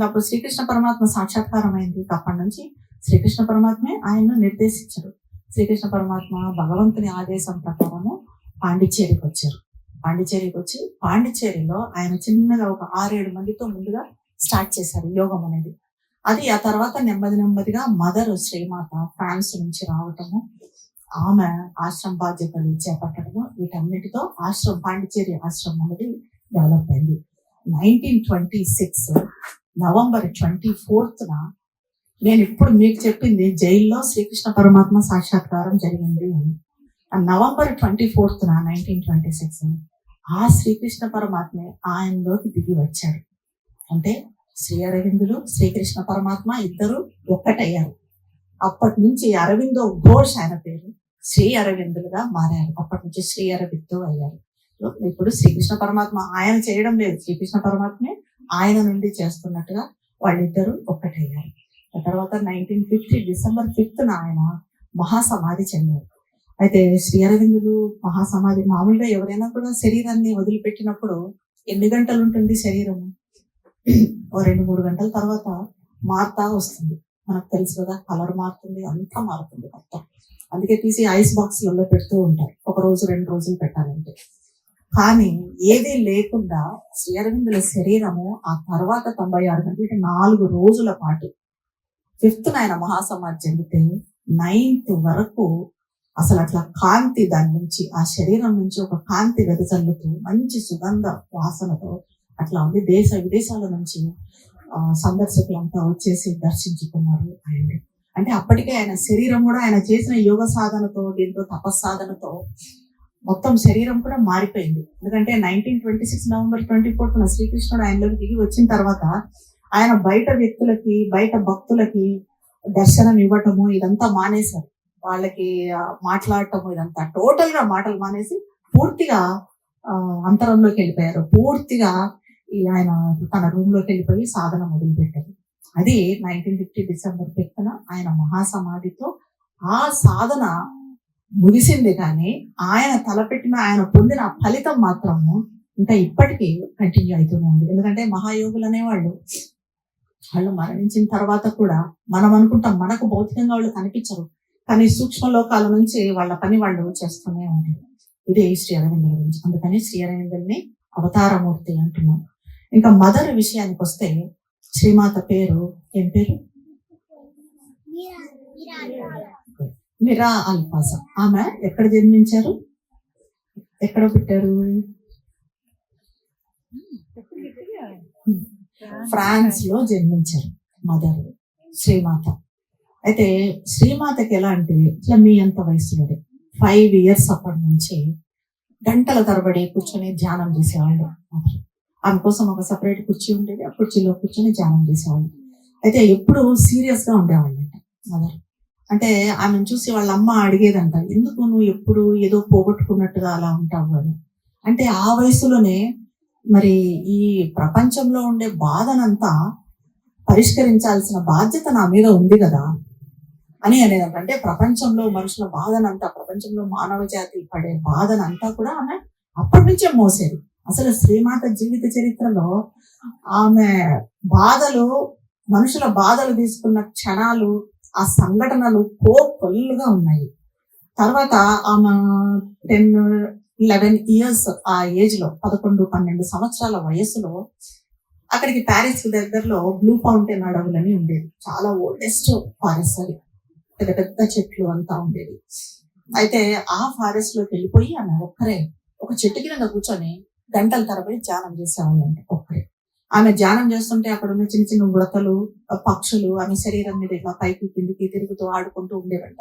అప్పుడు శ్రీకృష్ణ పరమాత్మ సాక్షాత్కారం అయింది. అప్పటి నుంచి శ్రీకృష్ణ పరమాత్మే ఆయన్ను నిర్దేశించారు. శ్రీకృష్ణ పరమాత్మ భగవంతుని ఆదేశం ప్రకారము పాండిచ్చేరికి వచ్చారు. పాండిచ్చేరికి వచ్చి పాండిచ్చేరిలో ఆయన చిన్నగా ఒక 6-7 మందితో ముందుగా స్టార్ట్ చేశారు యోగం అనేది. అది ఆ తర్వాత నెమ్మదిగా మదర్ శ్రీమాత ఫ్రాన్స్ నుంచి రావటము, ఆమె ఆశ్రమ బాధ్యతలు చేపట్టడము, వీటన్నిటితో పాండిచ్చేరి ఆశ్రమం అనేది డెవలప్ అయింది. 1926 నవంబర్ 24న నేను ఇప్పుడు మీకు చెప్పింది జైల్లో శ్రీకృష్ణ పరమాత్మ సాక్షాత్కారం జరిగింది అని. నవంబర్ 24న 1926 ఆ శ్రీకృష్ణ పరమాత్మే ఆయనలోకి దిగి వచ్చాడు. అంటే శ్రీ అరవిందులు శ్రీకృష్ణ పరమాత్మ ఇద్దరు ఒక్కటయ్యారు. అప్పటి నుంచి అరవిందో ఘోష్ ఆయన పేరు శ్రీ అరవిందులుగా మారారు. అప్పటి నుంచి శ్రీ అరవిందో అయ్యారు. ఇప్పుడు శ్రీకృష్ణ పరమాత్మ ఆయన చేయడం లేదు, శ్రీకృష్ణ పరమాత్మే ఆయన నుండి చేస్తున్నట్టుగా వాళ్ళిద్దరూ ఒక్కటయ్యారు. ఆ తర్వాత 1950 డిసెంబర్ 5న ఆయన మహాసమాధి చెందారు. అయితే శ్రీ అరవిందులు మహాసమాధి, మామూలుగా ఎవరైనా కూడా శరీరాన్ని వదిలిపెట్టినప్పుడు ఎన్ని గంటలు ఉంటుంది శరీరము? 2-3 గంటల తర్వాత మారుతా వస్తుంది. మనకు తెలుసు కదా, కలర్ మారుతుంది, అంతా మారుతుంది మొత్తం. అందుకే తీసి ఐస్ బాక్స్లలో పెడుతూ ఉంటారు, 1 రోజు 2 రోజులు పెట్టాలంటే. కానీ ఏది లేకుండా శ్రీ అరవిందుల శరీరము ఆ తర్వాత 96 గంటలు 4 రోజుల పాటు 5th ఆయన మహాసమాధి చెందితే 9th వరకు అసలు అట్లా కాంతి దాని నుంచి, ఆ శరీరం నుంచి ఒక కాంతి వెదజల్లుతూ మంచి సుగంధ వాసనతో అట్లా ఉంది. దేశ విదేశాల నుంచి సందర్శకులంతా వచ్చేసి దర్శించుకున్నారు ఆయన్ని. అంటే అప్పటికే ఆయన శరీరం కూడా ఆయన చేసిన యోగ సాధనతో, దీంతో తపస్సాధనతో మొత్తం శరీరం కూడా మారిపోయింది. ఎందుకంటే 1926 నవంబర్ 24న శ్రీకృష్ణుడు ఆయనలోకి దిగి వచ్చిన తర్వాత ఆయన బయట వ్యక్తులకి, బయట భక్తులకి దర్శనం ఇవ్వటము ఇదంతా మానేశారు. వాళ్ళకి మాట్లాడటము ఇదంతా టోటల్ గా మాటలు మానేసి పూర్తిగా అంతరంలోకి వెళ్ళిపోయారు. పూర్తిగా ఆయన తన రూమ్ లోకి వెళ్ళిపోయి సాధన మొదలుపెట్టారు. అది 1950 డిసెంబర్ 5న ఆయన మహాసమాధితో ఆ సాధన ముగిసింది. కానీ ఆయన తలపెట్టిన, ఆయన పొందిన ఫలితం మాత్రము ఇంకా ఇప్పటికీ కంటిన్యూ అవుతూనే ఉంది. ఎందుకంటే మహాయోగులు అనేవాళ్ళు వాళ్ళు మరణించిన తర్వాత కూడా మనం అనుకుంటాం మనకు భౌతికంగా వాళ్ళు కనిపించరు, కానీ సూక్ష్మ లోకాల నుంచి వాళ్ళ పని వాళ్ళు చేస్తూనే ఉంటారు. ఇదే శ్రీ అరవిందుల గురించి. అందుకని శ్రీ అరవిందుల్ని అవతారమూర్తి అంటున్నాం. ఇంకా మదర్ విషయానికి వస్తే శ్రీమాత పేరు ఏం పేరు? మిరా అల్ఫాసా. ఆమె ఎక్కడ జన్మించారు, ఎక్కడ పుట్టారు? ఫ్రాన్స్ లో జన్మించారు మదర్ శ్రీమాత. అయితే శ్రీమాతకి ఎలా అంటే ఇట్లా మీ అంత వయసులోనే 5 years అప్పటి నుంచి గంటల తరబడి కూర్చొని ధ్యానం చేసేవాళ్ళు. ఆమె కోసం ఒక సపరేట్ కుర్చీ ఉండేది, ఆ కుర్చీలో కూర్చొని ధ్యానం చేసేవాళ్ళు. అయితే ఎప్పుడు సీరియస్ గా ఉండేవాళ్ళు అంట మదర్. అంటే ఆమెను చూసి వాళ్ళ అమ్మ అడిగేదంట, ఎందుకు నువ్వు ఎప్పుడు ఏదో పోగొట్టుకున్నట్టుగా అలా ఉంటావు అని. అంటే ఆ వయసులోనే మరి ఈ ప్రపంచంలో ఉండే బాధనంతా పరిష్కరించాల్సిన బాధ్యత నా మీద ఉంది కదా అని అనేదంట. అంటే ప్రపంచంలో మనుషుల బాధనంతా, ప్రపంచంలో మానవ జాతి పడే బాధనంతా కూడా ఆమె అప్పటి నుంచే మోసేది. అసలు శ్రీమాత జీవిత చరిత్రలో ఆమె బాధలు, మనుషుల బాధలు తీసుకున్న క్షణాలు, ఆ సంఘటనలు కోకొల్లుగా ఉన్నాయి. తర్వాత ఆమె 10-11 years ఆ ఏజ్ లో, 11-12 సంవత్సరాల వయసులో అక్కడికి ప్యారిస్ దగ్గరలో బ్లూ ఫౌంటైన్ అడవులని ఉండేది. చాలా ఓల్డెస్ట్ ఫారెస్ట్ అది, పెద్ద పెద్ద చెట్లు అంతా ఉండేది. అయితే ఆ ఫారెస్ట్ లోకి వెళ్ళిపోయి ఆమె ఒక్కరే ఒక చెట్టు కింద కూర్చొని గంటల తరబడి ధ్యానం చేసేవాళ్ళంటే ఒక్కరే. ఆమె ధ్యానం చేస్తుంటే అక్కడ ఉన్న చిన్న చిన్న ఉడతలు, పక్షులు ఆమె శరీరం మీద ఇట్లా పైకి కిందికి తిరుగుతూ ఆడుకుంటూ ఉండేవంట.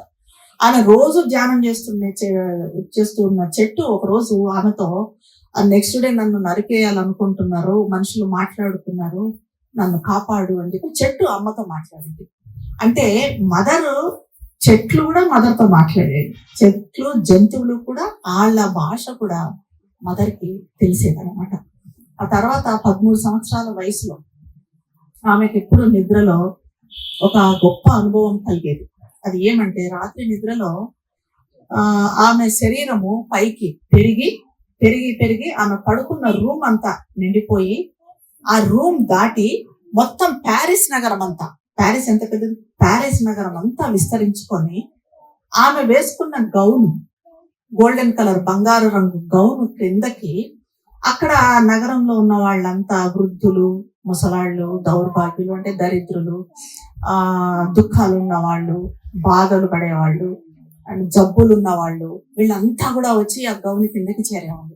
ఆమె రోజు ధ్యానం చేస్తున్న చెట్టు ఒక రోజు ఆమెతో, నెక్స్ట్ డే నన్ను నరికేయాలనుకుంటున్నారు, మనుషులు మాట్లాడుతున్నారు, నన్ను కాపాడు అని చెప్పి చెట్టు అమ్మతో మాట్లాడింది. అంటే మదరు, చెట్లు కూడా మదర్తో మాట్లాడేది. చెట్లు, జంతువులు కూడా వాళ్ళ భాష కూడా మదర్కి తెలిసేదనమాట. ఆ తర్వాత 13 సంవత్సరాల వయసులో ఆమెకి ఎప్పుడు నిద్రలో ఒక గొప్ప అనుభవం కలిగేది. అది ఏమంటే రాత్రి నిద్రలో ఆమె శరీరము పైకి పెరిగి పెరిగి పెరిగి ఆమె పడుకున్న రూమ్ అంతా నిండిపోయి, ఆ రూమ్ దాటి మొత్తం ప్యారిస్ నగరం అంతా, ప్యారిస్ ఎంత పెద్దది, ప్యారిస్ నగరం అంతా విస్తరించుకొని ఆమె వేసుకున్న గౌను, గోల్డెన్ కలర్ బంగారు రంగు గౌను క్రిందకి, అక్కడ నగరంలో ఉన్న వాళ్ళంతా వృద్ధులు, ముసలాళ్ళు, దౌర్భాగ్యులు అంటే దరిద్రులు, దుఃఖాలు ఉన్న వాళ్ళు, బాధలు పడేవాళ్ళు అండ్ జబ్బులు ఉన్న వాళ్ళు, వీళ్ళంతా కూడా వచ్చి ఆ గౌను కిందకి చేరేవాళ్ళు.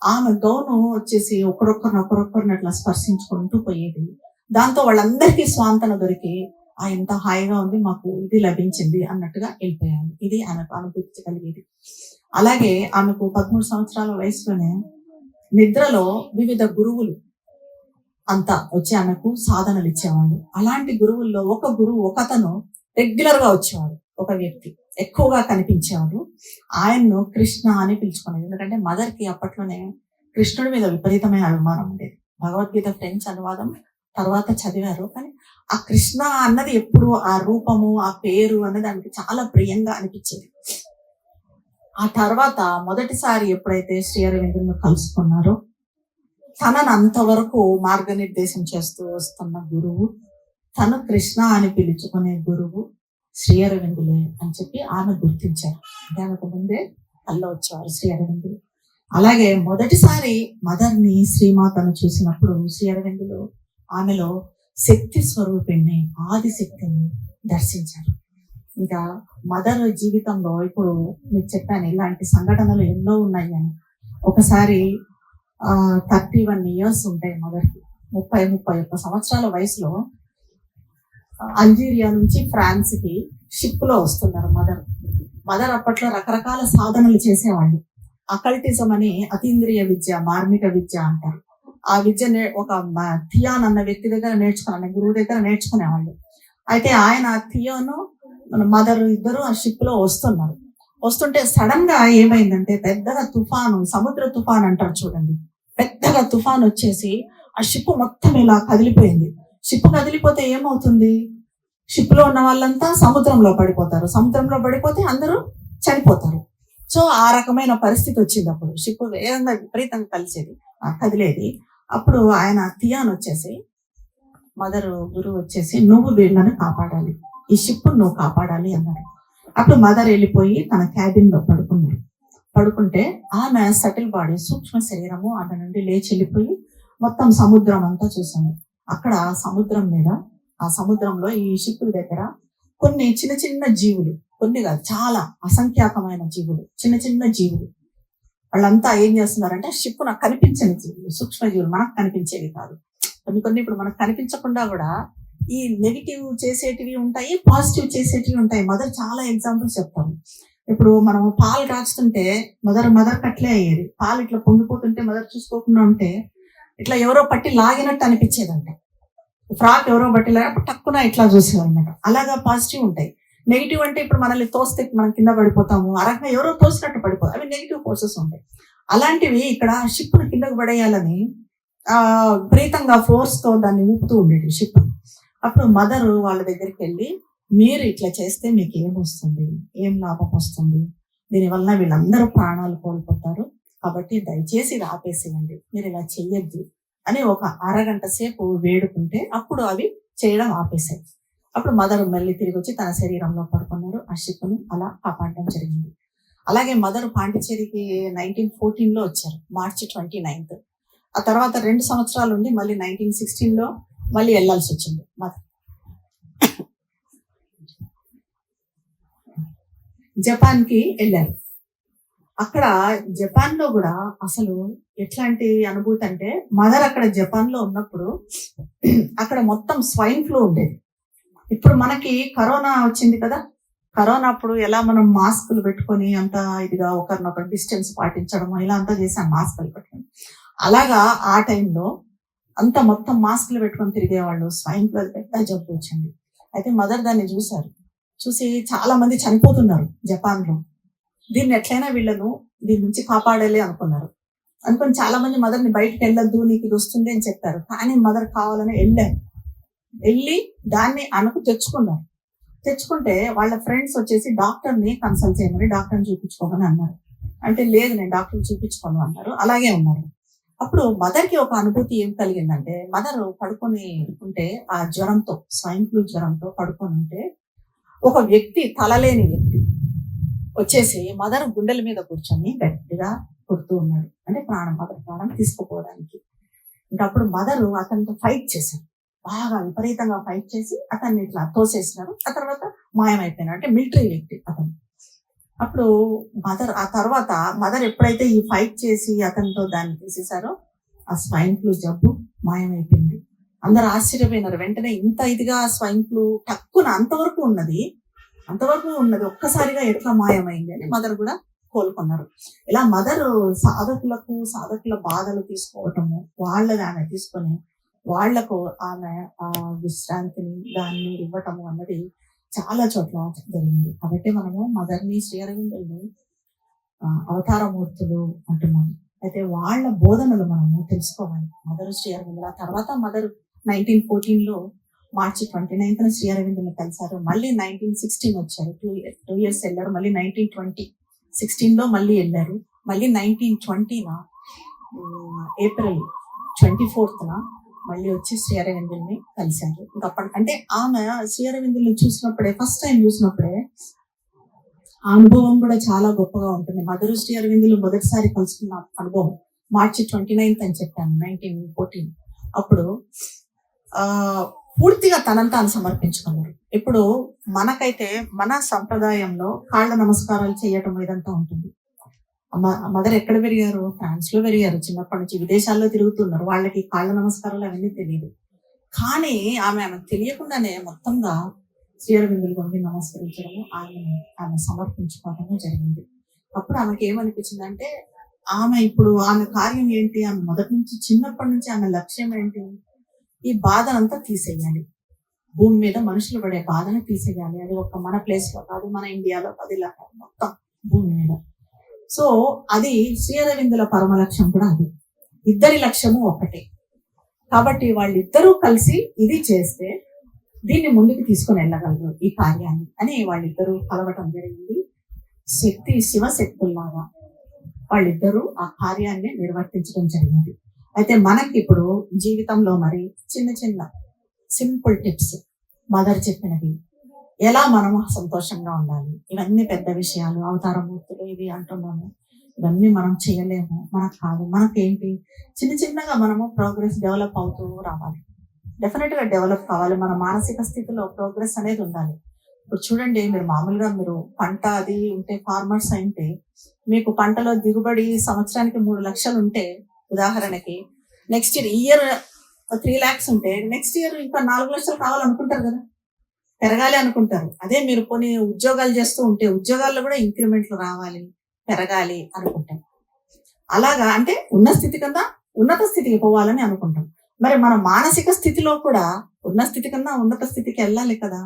ఆమె గౌను వచ్చేసి ఒకరొక్కరిని అట్లా స్పర్శించుకుంటూ పోయేది. దాంతో వాళ్ళందరికీ స్వాంతన దొరికి ఎంత హాయిగా ఉంది, మాకు ఇది లభించింది అన్నట్టుగా వెళ్ళిపోయాను. ఇది ఆమెకు అనుభూతి కలిగేది. అలాగే ఆమెకు 13 సంవత్సరాల వయసులోనే నిద్రలో వివిధ గురువులు అంతా వచ్చి ఆమెకు సాధనలు ఇచ్చేవాళ్ళు. అలాంటి గురువుల్లో ఒక గురువు, ఒకతను రెగ్యులర్ గా వచ్చేవాడు, ఒక వ్యక్తి ఎక్కువగా కనిపించేవాడు. ఆయన్ను కృష్ణ అని పిలుచుకునేది. ఎందుకంటే మదర్ కి అప్పట్లోనే కృష్ణుడి మీద విపరీతమైన అభిమానం ఉండేది. భగవద్గీత ఫ్రెంచ్ అనువాదం తర్వాత చదివారు, కానీ ఆ కృష్ణ అన్నది ఎప్పుడు, ఆ రూపము, ఆ పేరు అన్నది ఆమెకి చాలా ప్రియంగా అనిపించేది. ఆ తర్వాత మొదటిసారి ఎప్పుడైతే శ్రీ అరవిందులను కలుసుకున్నారో, తనను అంతవరకు మార్గనిర్దేశం చేస్తూ వస్తున్న గురువు, తను కృష్ణ అని పిలుచుకునే గురువు శ్రీ అరవిందులే అని చెప్పి ఆమె గుర్తించారు. దానికి ముందే కల్లో వచ్చేవారు శ్రీ అరవిందులు. అలాగే మొదటిసారి మదర్ని, శ్రీమాతను చూసినప్పుడు శ్రీ అరవిందులు ఆమెలో శక్తి స్వరూపిణి, ఆదిశక్తిని దర్శించారు. ఇంకా మదర్ జీవితంలో ఇప్పుడు మీకు చెప్పాను ఇలాంటి సంఘటనలు ఎన్నో ఉన్నాయి అని. ఒకసారి 31 years ఉంటాయి మదర్కి, 30-31 సంవత్సరాల వయసులో అల్జీరియా నుంచి ఫ్రాన్స్ కి షిప్ లో వస్తున్నారు మదర్ అప్పట్లో రకరకాల సాధనలు చేసేవాళ్ళు. అకల్టిజం అని అతీంద్రియ విద్య, మార్మిక విద్య అంటారు. ఆ విద్య ఒక థియాన్ అన్న వ్యక్తి దగ్గర నేర్చుకునే, గురువు దగ్గర నేర్చుకునేవాళ్ళు. అయితే ఆయన థియోను మదర్ ఇద్దరు ఆ షిప్ లో వస్తుంటే సడన్ గా ఏమైందంటే పెద్దగా తుఫాను, సముద్ర తుఫాన్ అంటారు చూడండి, పెద్దగా తుఫాన్ వచ్చేసి ఆ షిప్ మొత్తం ఇలా కదిలిపోయింది. షిప్ కదిలిపోతే ఏమవుతుంది, షిప్ లో ఉన్న వాళ్ళంతా సముద్రంలో పడిపోతారు, సముద్రంలో పడిపోతే అందరూ చనిపోతారు. సో ఆ రకమైన పరిస్థితి వచ్చింది. అప్పుడు షిప్ వేగంగా విపరీతంగా కదిలేది. అప్పుడు ఆయన థియాన్ వచ్చేసి, మదర్ గురువు వచ్చేసి, నువ్వు వీళ్ళని కాపాడాలి, ఈ షిప్ నువ్వు కాపాడాలి అన్నారు. అప్పుడు మదర్ వెళ్ళిపోయి తన క్యాబిన్ లో పడుకున్నారు. పడుకుంటే ఆమె సటిల్ బాడీ సూక్ష్మ శరీరము ఆమె నుండి లేచి వెళ్ళిపోయి మొత్తం సముద్రం అంతా చూసాము. అక్కడ సముద్రం మీద, ఆ సముద్రంలో ఈ షిప్ దగ్గర కొన్ని చిన్న చిన్న జీవులు, కొన్ని కాదు చాలా అసంఖ్యాకమైన జీవులు, చిన్న చిన్న జీవులు, వాళ్ళంతా ఏం చేస్తున్నారంటే షిప్ నాకు కనిపించని జీవులు, సూక్ష్మ జీవులు, మనకు కనిపించేవి కాదు. కొన్ని కొన్ని ఇప్పుడు మనకు కనిపించకుండా కూడా ఈ నెగిటివ్ చేసేటివి ఉంటాయి, పాజిటివ్ చేసేటివి ఉంటాయి. మదర్ చాలా ఎగ్జాంపుల్స్ చెప్తాము. ఇప్పుడు మనం పాలు కాచుతుంటే మదర్ కట్లే అయ్యేది. పాలు ఇట్లా పొంగిపోతుంటే మదర్ చూసుకోకుండా ఉంటే ఇట్లా ఎవరో పట్టి లాగినట్టు అనిపించేదంట. ఫ్రాక్ ఎవరో బట్టి లాగినప్పుడు టక్కున ఇట్లా చూసేదన్నమాట. అలాగా పాజిటివ్ ఉంటాయి. నెగిటివ్ అంటే ఇప్పుడు మనల్ని తోస్తే మనం కింద పడిపోతాము, ఆ రకంగా ఎవరో తోసినట్టు పడిపోతాం, అవి నెగిటివ్ ఫోర్సెస్ ఉంటాయి. అలాంటివి ఇక్కడ షిప్ను కిందకు పడేయాలని విపరీతంగా ఫోర్స్ తో దాన్ని ఊపుతూ ఉండేది షిప్. అప్పుడు మదర్ వాళ్ళ దగ్గరికి వెళ్ళి, మీరు ఇట్లా చేస్తే మీకు ఏం వస్తుంది, ఏం లాభం వస్తుంది, దీనివల్ల వీళ్ళందరూ ప్రాణాలు కోల్పోతారు, కాబట్టి దయచేసి ఇది ఆపేసేయండి, మీరు ఇలా చెయ్యొద్దు అని ఒక అరగంట సేపు వేడుకుంటే అప్పుడు అవి చేయడం ఆపేసాయి. అప్పుడు మదర్ మళ్ళీ తిరిగి వచ్చి తన శరీరంలో పడుకున్నారు. ఆ షిప్ను అలా కాపాడడం జరిగింది. అలాగే మదర్ పాండిచ్చేరికి 1914లో వచ్చారు, మార్చి 29. ఆ తర్వాత 2 సంవత్సరాలు ఉండి మళ్ళీ 1916లో మళ్ళీ వెళ్ళాల్సి వచ్చింది మదర్. జపాన్కి వెళ్ళారు. అక్కడ జపాన్ లో కూడా అసలు ఎట్లాంటి అనుభూతి అంటే, మదర్ అక్కడ జపాన్ లో ఉన్నప్పుడు అక్కడ మొత్తం స్వైన్ ఫ్లూ ఉండేది. ఇప్పుడు మనకి కరోనా వచ్చింది కదా, కరోనా అప్పుడు ఎలా మనం మాస్కులు పెట్టుకొని అంత ఇదిగా ఒకరినొకరు డిస్టెన్స్ పాటించడం ఇలా అంతా చేసాం మాస్కులు పెట్టుకొని. అలాగా ఆ టైంలో అంత మొత్తం మాస్కులు పెట్టుకొని తిరిగేవాళ్ళు. స్వైన్ ఫ్లూ పెద్ద జబ్బు వచ్చింది. అయితే మదర్ దాన్ని చూసి చాలా మంది చనిపోతున్నారు జపాన్ లో. దీన్ని ఎట్లయినా వీళ్ళను దీని నుంచి కాపాడాలి అనుకుని చాలా మంది మదర్ని బయటకు వెళ్ళొద్దు, నీకు ఇది వస్తుంది అని చెప్పారు. కానీ మదర్ కావాలని వెళ్ళి దాన్ని తెచ్చుకుంటే వాళ్ళ ఫ్రెండ్స్ వచ్చేసి డాక్టర్ని కన్సల్ట్ చేయమని, డాక్టర్ని చూపించుకోమని అన్నారు. అంటే లేదు, నేను డాక్టర్ చూపించుకోను అన్నారు. అలాగే ఉన్నారు. అప్పుడు మదర్కి ఒక అనుభూతి ఏం కలిగిందంటే, మదర్ పడుకొని ఉంటే ఆ జ్వరంతో, స్వైన్ ఫ్లూ జ్వరంతో పడుకొని ఉంటే ఒక వ్యక్తి, తలలేని వ్యక్తి వచ్చేసి మదర్ గుండెల మీద కూర్చొని గట్టిగా కొడుతూ ఉన్నాడు. అంటే మదర్ ప్రాణం తీసుకుపోవడానికి. ఇంకా అప్పుడు మదర్ అతనితో ఫైట్ చేశారు, బాగా విపరీతంగా ఫైట్ చేసి అతన్ని ఇట్లా తోసేసినారు. ఆ తర్వాత మాయమైపోయినాడు. అంటే మిలిటరీ వ్యక్తి అతను. అప్పుడు ఆ తర్వాత మదర్ ఎప్పుడైతే ఈ ఫైట్ చేసి అతనితో దాన్ని తీసేశారో ఆ స్వైన్ ఫ్లూ జబ్బు మాయమైపోయింది. అందరు ఆశ్చర్యపోయినారు. వెంటనే ఇంత ఇదిగా స్వైన్ ఫ్లూ టక్కున అంతవరకు ఉన్నది ఒక్కసారిగా ఎట్లా మాయమైంది అని మదర్ కూడా కోలుకున్నారు. ఇలా మదర్ సాధకుల బాధలు తీసుకోవటము, వాళ్ళని ఆమె తీసుకొని వాళ్లకు ఆమె ఆ విశ్రాంతిని దాన్ని ఇవ్వటము అన్నది చాలా చోట్ల జరిగింది. కాబట్టి మనము మదర్ని, శ్రీ అరవిందుల్ని అవతారమూర్తులు అంటున్నాము. అయితే వాళ్ళ బోధనలు మనము తెలుసుకోవాలి. మదర్ శ్రీ అరవిందుల తర్వాత మదర్ 1914లో మార్చి 29న శ్రీ అరవిందుల్ని కలిశారు. మళ్ళీ 1916 వచ్చారు, 2 years వెళ్ళారు. మళ్ళీ 1916లో మళ్ళీ వెళ్ళారు. మళ్ళీ 1920న ఏప్రిల్ 24న మళ్ళీ వచ్చి శ్రీ అరవిందుల్ని కలిశారు. ఇంకా అంటే ఆమె శ్రీ అరవిందుల్ని ఫస్ట్ టైం చూసినప్పుడే ఆ అనుభవం కూడా చాలా గొప్పగా ఉంటుంది. మదరు శ్రీ అరవిందులు మొదటిసారి కలుసుకున్న అనుభవం మార్చి 29th అని చెప్పాను, 1914. అప్పుడు పూర్తిగా తనంతా సమర్పించుకున్నారు. ఇప్పుడు మనకైతే మన సంప్రదాయంలో కాళ్ళ నమస్కారాలు చేయటం ఇదంతా ఉంటుంది. మదర్ ఎక్కడ పెరిగారు? ఫ్రాన్స్ లో పెరిగారు. చిన్నప్పటి నుంచి విదేశాల్లో తిరుగుతున్నారు. వాళ్ళకి కాళ్ళ నమస్కారాలు అవన్నీ తెలియదు. కానీ ఆమెకు తెలియకుండానే మొత్తంగా శ్రీ అరవిందులు వండి నమస్కరించడము, ఆమె సమర్పించుకోవడము జరిగింది. అప్పుడు ఆమెకి ఏమనిపించిందంటే, ఆమె కార్యం ఏంటి? ఆమె మొదటి నుంచి, చిన్నప్పటి నుంచి ఆమె లక్ష్యం ఏంటి? ఈ బాధనంతా తీసేయాలి. భూమి మీద మనుషులు పడే బాధను తీసేయాలి. అది ఒక మన ప్లేస్ లో కాదు, మన ఇండియాలో కాదు, ఇలా మొత్తం భూమి మీద. సో అది శ్రీ అరవిందుల పరమ లక్ష్యం కూడా అది. ఇద్దరి లక్ష్యము ఒకటే. కాబట్టి వాళ్ళిద్దరూ కలిసి ఇది చేస్తే దీన్ని ముందుకు తీసుకొని వెళ్ళగలరు ఈ కార్యాన్ని అని వాళ్ళిద్దరూ కలవటం జరిగింది. శివశక్తుల్లాగా వాళ్ళిద్దరూ ఆ కార్యాన్ని నిర్వర్తించడం జరిగింది. అయితే మనకి ఇప్పుడు జీవితంలో మరి చిన్న చిన్న సింపుల్ టిప్స్ మదర్ చెప్పినవి, ఎలా మనం సంతోషంగా ఉండాలి, ఇవన్నీ పెద్ద విషయాలు, అవతారమూర్తులు ఇవి అంటున్నాము. ఇవన్నీ మనం చేయలేము, మనకు కాదు. మనకేంటి, చిన్న చిన్నగా మనము ప్రోగ్రెస్ డెవలప్ అవుతూ రావాలి. డెఫినెట్ గా డెవలప్ కావాలి. మన మానసిక స్థితిలో ప్రోగ్రెస్ అనేది ఉండాలి. ఇప్పుడు చూడండి, మీరు మామూలుగా మీరు పంట అది ఉంటే, ఫార్మర్స్ అంటే మీకు పంటలో దిగుబడి సంవత్సరానికి 3 లక్షలు ఉంటే ఉదాహరణకి, నెక్స్ట్ ఇయర్ 3 lakhs ఉంటే నెక్స్ట్ ఇయర్ ఇంకా 4 లక్షలు కావాలనుకుంటారు కదా, పెరగాలి అనుకుంటారు. అదే మీరు కొన్ని ఉద్యోగాలు చేస్తూ ఉంటే ఉద్యోగాల్లో కూడా ఇంక్రిమెంట్లు రావాలి, పెరగాలి అనుకుంటాం. అలాగా అంటే ఉన్న స్థితి కన్నా ఉన్నత స్థితికి పోవాలని అనుకుంటాం. మరి మన మానసిక స్థితిలో కూడా ఉన్న స్థితి కన్నా ఉన్నత స్థితికి వెళ్ళాలి కదా.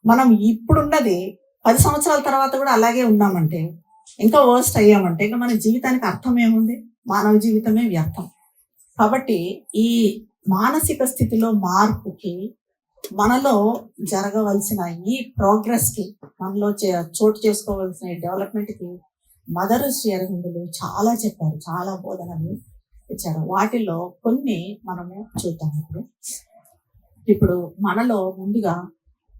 మనం ఇప్పుడున్నది 10 సంవత్సరాల తర్వాత కూడా అలాగే ఉన్నామంటే, ఇంకా వర్స్ట్ అయ్యామంటే, ఇంకా మన జీవితానికి అర్థం ఏముంది? మానవ జీవితమే వ్యర్థం. కాబట్టి ఈ మానసిక స్థితిలో మార్పుకి, మనలో జరగవలసిన ఈ ప్రోగ్రెస్ కి, మనలో చోటు చేసుకోవాల్సిన డెవలప్మెంట్ కి మదర్ శ్రీ అరవిందులు చాలా చెప్పారు, చాలా బోధనలు ఇచ్చారు. వాటిలో కొన్ని మనము చూద్దాం. ఇప్పుడు మనలో ముందుగా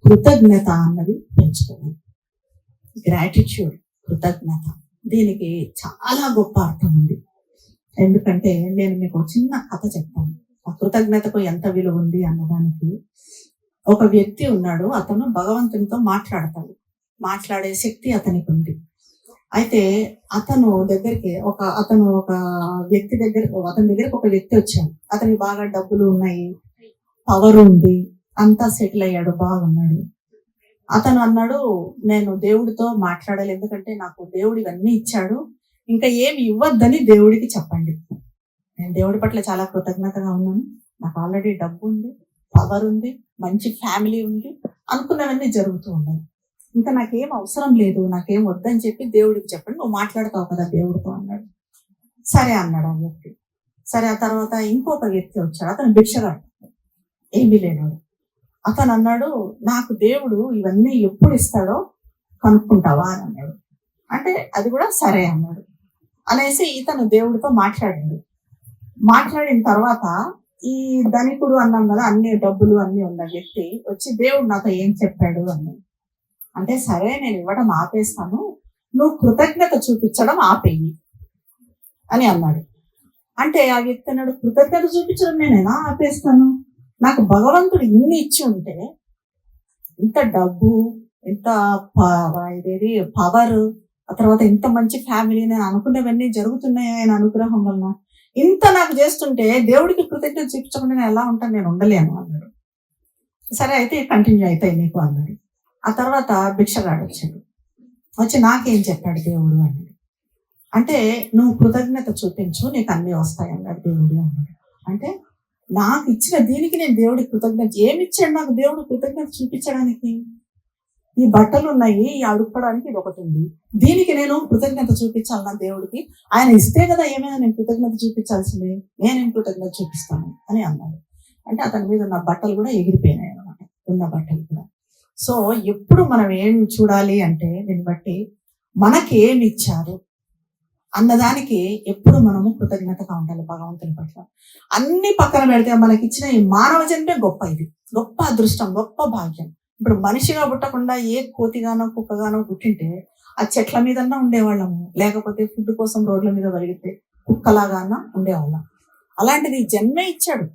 కృతజ్ఞత అన్నది పెంచుకోవాలి. గ్రాటిట్యూడ్, కృతజ్ఞత, దీనికి చాలా గొప్ప అర్థం ఉంది. ఎందుకంటే నేను మీకు చిన్న కథ చెప్తాను. ఆ కృతజ్ఞతకు ఎంత విలువ ఉంది అన్నదానికి. ఒక వ్యక్తి ఉన్నాడు, అతను భగవంతునితో మాట్లాడతాడు, మాట్లాడే శక్తి అతనికి ఉంది. అయితే అతని దగ్గరికి ఒక వ్యక్తి వచ్చాడు. అతనికి బాగా డబ్బులు ఉన్నాయి, పవర్ ఉంది, అంతా సెటిల్ అయ్యాడు, బాగున్నాడు. అతను అన్నాడు, నేను దేవుడితో మాట్లాడాలి, ఎందుకంటే నాకు దేవుడు ఇవన్నీ ఇచ్చాడు, ఇంకా ఏమి ఇవ్వద్దని దేవుడికి చెప్పండి. నేను దేవుడి పట్ల చాలా కృతజ్ఞతగా ఉన్నాను, నాకు ఆల్రెడీ డబ్బు ఉంది, పవర్ ఉంది, మంచి ఫ్యామిలీ ఉంది, అనుకున్నవన్నీ జరుగుతూ ఉన్నాయి, ఇంకా నాకేం అవసరం లేదు, నాకేం వద్దని చెప్పి దేవుడికి చెప్పండి, నువ్వు మాట్లాడతావు కదా దేవుడితో అన్నాడు. సరే అన్నాడు ఆ వ్యక్తి. సరే, ఆ తర్వాత ఇంకొక వ్యక్తి వచ్చాడు, అతను భిక్షగాడు, ఏమీ లేనాడు. అతను అన్నాడు, నాకు దేవుడు ఇవన్నీ ఎప్పుడు ఇస్తాడో కనుక్కుంటావా అని అన్నాడు. అంటే అది కూడా సరే అన్నాడు. అనేసి ఇతను దేవుడితో మాట్లాడాడు. మాట్లాడిన తర్వాత ఈ ధనికుడు అన్నాం కదా, అన్ని డబ్బులు అన్ని ఉన్న వ్యక్తి వచ్చి, దేవుడు నాతో ఏం చెప్పాడు అన్నాడు. అంటే సరే, నేను ఇవ్వడం ఆపేస్తాను, నువ్వు కృతజ్ఞత చూపించడం ఆపేయి అని అన్నాడు. అంటే ఆ వ్యక్తి అన్నాడు, కృతజ్ఞత చూపించడం నేను ఎలా ఆపేస్తాను? నాకు భగవంతుడు ఇన్ని ఇచ్చి ఉంటే, ఇంత డబ్బు, ఇంత పవర్, ఆ తర్వాత ఇంత మంచి ఫ్యామిలీ, నేను అనుకున్నవన్నీ జరుగుతున్నాయి ఆయన అనుగ్రహం వల్ల, ఇంత నాకు చేస్తుంటే దేవుడికి కృతజ్ఞత చూపించకుండా నేను ఎలా ఉంటాను? నేను ఉండలేను అన్నాడు. సరే అయితే కంటిన్యూ అవుతాయి నీకు అన్నాడు. ఆ తర్వాత భిక్షగాడు వచ్చాడు, వచ్చి నాకేం చెప్పాడు దేవుడు అన్నాడు. అంటే నువ్వు కృతజ్ఞత చూపించు, నీకు అన్నీ వస్తాయి అన్నాడు దేవుడు అన్నాడు. అంటే నాకు ఇచ్చిన దీనికి నేను దేవుడికి కృతజ్ఞత, ఏమి ఇచ్చాడు నాకు దేవుడు కృతజ్ఞత చూపించడానికి? ఈ బట్టలు ఉన్నాయి, ఈ అడుక్కోవడానికి ఇది ఒకటి ఉంది, దీనికి నేను కృతజ్ఞత చూపించాలి నా దేవుడికి? ఆయన ఇస్తే కదా ఏమైనా నేను కృతజ్ఞత చూపించాల్సిందే, నేనేం కృతజ్ఞత చూపిస్తాను అని అన్నాడు. అంటే అతని మీద ఉన్న బట్టలు కూడా ఎగిరిపోయినాయి అన్నమాట, ఉన్న బట్టలు కూడా. సో ఎప్పుడు మనం ఏం చూడాలి అంటే, దీన్ని బట్టి మనకి ఏమి ఇచ్చారు అన్నదానికి ఎప్పుడు మనము కృతజ్ఞతగా ఉండాలి భగవంతుని పట్ల. అన్ని పక్కన పెడితే మనకిచ్చిన ఈ మానవ జన్మే గొప్ప, ఇది గొప్ప అదృష్టం, గొప్ప భాగ్యం. ఇప్పుడు మనిషిగా పుట్టకుండా ఏ కోతిగానో కుక్కగానో పుట్టింటే ఆ చెట్ల మీదన్నా ఉండేవాళ్ళము, లేకపోతే ఫుడ్ కోసం రోడ్ల మీద వెలిగితే కుక్కలాగానా ఉండేవాళ్ళం. అలాంటిది ఈ జన్మే ఇచ్చాడు.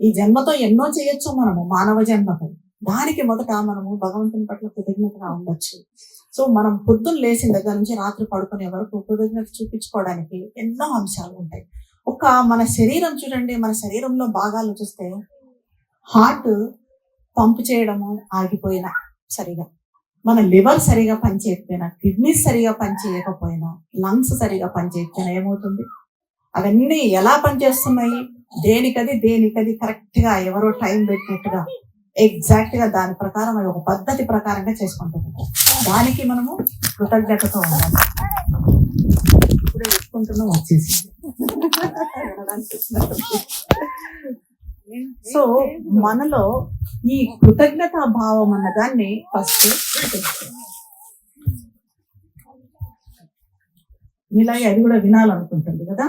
ఈ జన్మతో ఎన్నో చేయొచ్చు మనము, మానవ జన్మతో. దానికి మొదట మనము భగవంతుని పట్ల కృతజ్ఞతగా ఉండొచ్చు. సో మనం పొద్దున్న లేచిన దగ్గర నుంచి రాత్రి పడుకునే వరకు కృతజ్ఞత చూపించుకోవడానికి ఎన్నో అంశాలు ఉంటాయి. మన శరీరం చూడండి, మన శరీరంలో భాగాలు చూస్తే, హార్ట్ పంప్ చేయడము ఆగిపోయినా సరిగా, మన లివర్ సరిగా పనిచేయకపోయినా, కిడ్నీస్ సరిగా పనిచేయకపోయినా, లంగ్స్ సరిగా పనిచేయకపోయినా ఏమవుతుంది? అవన్నీ ఎలా పనిచేస్తున్నాయి? దేనికది కరెక్ట్ గా ఎవరో టైం పెట్టినట్టుగా ఎగ్జాక్ట్ గా దాని ప్రకారం అది ఒక పద్ధతి ప్రకారంగా చేసుకుంటుంది. దానికి మనము కృతజ్ఞతతో ఉండాలి. ఇప్పుడు ఎక్కుంటున్నాం వచ్చేసింది. సో మనలో ఈ కృతజ్ఞతా భావం అన్న దాన్ని ఫస్ట్ మీలాగే అది కూడా వినాలనుకుంటుంది కదా.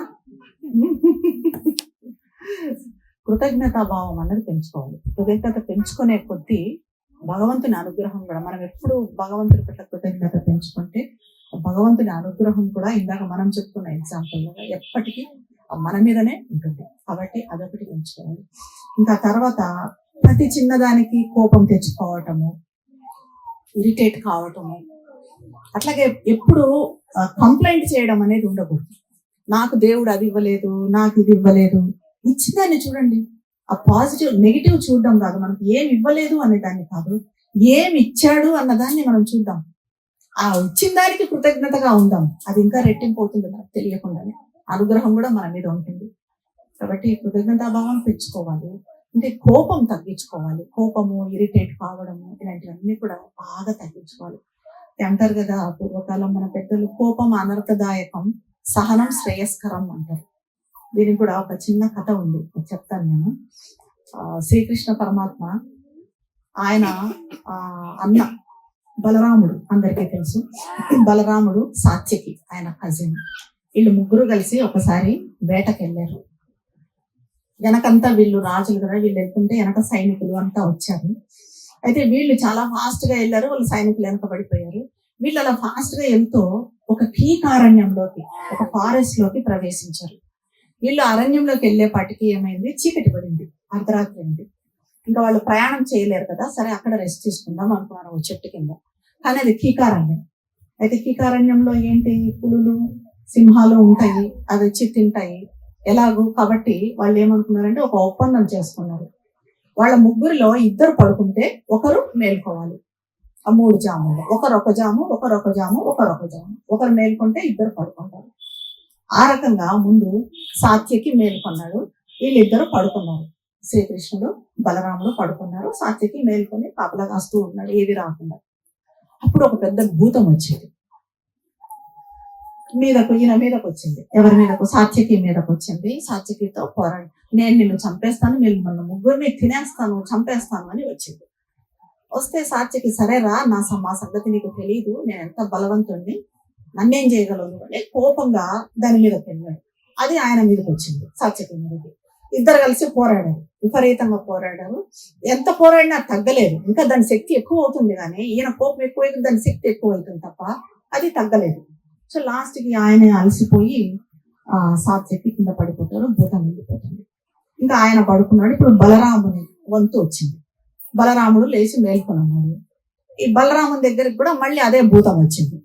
కృతజ్ఞతా భావం అన్నది పెంచుకోవాలి. కృతజ్ఞత పెంచుకునే కొద్దీ భగవంతుని అనుగ్రహం కూడా, మనం ఎప్పుడు భగవంతుడి పట్ల కృతజ్ఞత పెంచుకుంటే భగవంతుని అనుగ్రహం కూడా ఇందాక మనం చెప్పుకున్న ఎగ్జాంపుల్ ఎప్పటికీ మన మీదనే ఉంటుంది. కాబట్టి అదొకటి ఉంచుకోవాలి. ఇంకా తర్వాత ప్రతి చిన్నదానికి కోపం తెచ్చుకోవటము, ఇరిటేట్ కావటము, అట్లాగే ఎప్పుడు కంప్లైంట్ చేయడం అనేది ఉండకూడదు. నాకు దేవుడు అది ఇవ్వలేదు, నాకు ఇది ఇవ్వలేదు. ఇచ్చిందాన్ని చూడండి, ఆ పాజిటివ్ నెగిటివ్ చూడడం కాదు, మనకి ఏమి ఇవ్వలేదు అనే దాన్ని కాదు, ఏమి ఇచ్చాడు అన్నదాన్ని మనం చూద్దాం. ఆ ఇచ్చిన దానికి కృతజ్ఞతగా ఉందాం, అది ఇంకా రెట్టింపు అవుతుంది మనకు తెలియకుండానే. అనుగ్రహం కూడా మన మీద ఉంటుంది. కాబట్టి కృతజ్ఞతాభావం పెంచుకోవాలి. అంటే కోపం తగ్గించుకోవాలి. కోపము, ఇరిటేట్ కావడము, ఇలాంటివన్నీ కూడా బాగా తగ్గించుకోవాలి. అంటారు కదా పూర్వకాలం మన పెద్దలు, కోపం అనర్థదాయకం, సహనం శ్రేయస్కరం అంటారు. దీనికి కూడా ఒక చిన్న కథ ఉంది, చెప్తాను నేను. శ్రీకృష్ణ పరమాత్మ ఆయన అన్న బలరాముడు అందరికీ తెలుసు. బలరాముడు సాత్యకి ఆయన కజిన్. వీళ్ళు ముగ్గురు కలిసి ఒకసారి వేటకి వెళ్ళారు. వెనకంతా వీళ్ళు రాజులు కదా, వీళ్ళు వెళ్తుంటే వెనక సైనికులు అంతా వచ్చారు. అయితే వీళ్ళు చాలా ఫాస్ట్ గా వెళ్ళారు, వాళ్ళు సైనికులు వెనక పడిపోయారు. వీళ్ళు అలా ఫాస్ట్ గా వెళ్తూ ఒక కీకారణ్యంలోకి, ఒక ఫారెస్ట్ లోకి ప్రవేశించారు. వీళ్ళు అరణ్యంలోకి వెళ్ళేపాటికి ఏమైంది, చీకటి పడింది, అర్ధరాత్రి అయింది. ఇంకా వాళ్ళు ప్రయాణం చేయలేరు కదా, సరే అక్కడ రెస్ట్ తీసుకుందాం అనుకున్నారు ఒక చెట్టు కింద. కానీ అది కీకారణ్యం. అయితే కీకారణ్యంలో ఏంటి, పులులు, సింహాలు ఉంటాయి, అవి వచ్చి తింటాయి ఎలాగూ. కాబట్టి వాళ్ళు ఏమనుకున్నారంటే ఒక ఒప్పందం చేసుకున్నారు. వాళ్ళ ముగ్గురిలో ఇద్దరు పడుకుంటే ఒకరు మేల్కోవాలి. ఆ 3 జాములు, ఒకరొక జాము, ఒకరొక జాము, ఒకరొక జాము, ఒకరు మేల్కొంటే ఇద్దరు పడుకుంటారు. ఆ రకంగా ముందు సాత్యకి మేల్కొన్నాడు, వీళ్ళిద్దరు పడుకున్నారు. శ్రీకృష్ణుడు బలరాముడు పడుకున్నారు, సాత్యకి మేల్కొని కాపలా కాస్తూ ఉన్నాడు ఏది రాకుండా. అప్పుడు ఒక పెద్ద భూతం వచ్చింది మీదకు, ఈయన మీదకు వచ్చింది. ఎవరి మీదకు? సాత్యకి మీదకు వచ్చింది. సాత్యకితో పోరాడు, నేను నిన్ను చంపేస్తాను, మిమ్మల్ని ముగ్గురిని తినేస్తాను, చంపేస్తాను అని వచ్చింది. వస్తే సాత్యకి, సరేరా, మా సంగతి నీకు తెలియదు, నేను ఎంత బలవంతుణ్ణి, నన్నేం చేయగలవు అని కోపంగా దాని మీదకి వెళ్ళాడు. అది ఆయన మీదకి వచ్చింది, సాత్యకి మీదకి. ఇద్దరు కలిసి పోరాడారు, విపరీతంగా పోరాడారు. ఎంత పోరాడినా తగ్గలేదు. ఇంకా దాని శక్తి ఎక్కువ అవుతుంది, కానీ ఈయన కోపం ఎక్కువైతే దాని శక్తి ఎక్కువ అవుతుంది తప్ప అది తగ్గలేదు. సో లాస్ట్ కి ఆయన అలసిపోయి సాత్యకి కింద పడిపోతాడు, భూతం వెళ్ళిపోతుంది. ఇంకా ఆయన పడుకున్నాడు. ఇప్పుడు బలరాముని వంతు వచ్చింది. బలరాముడు లేచి మేల్కొని ఉన్నాడు. ఈ బలరాముని దగ్గరికి కూడా మళ్ళీ అదే భూతం వచ్చింది.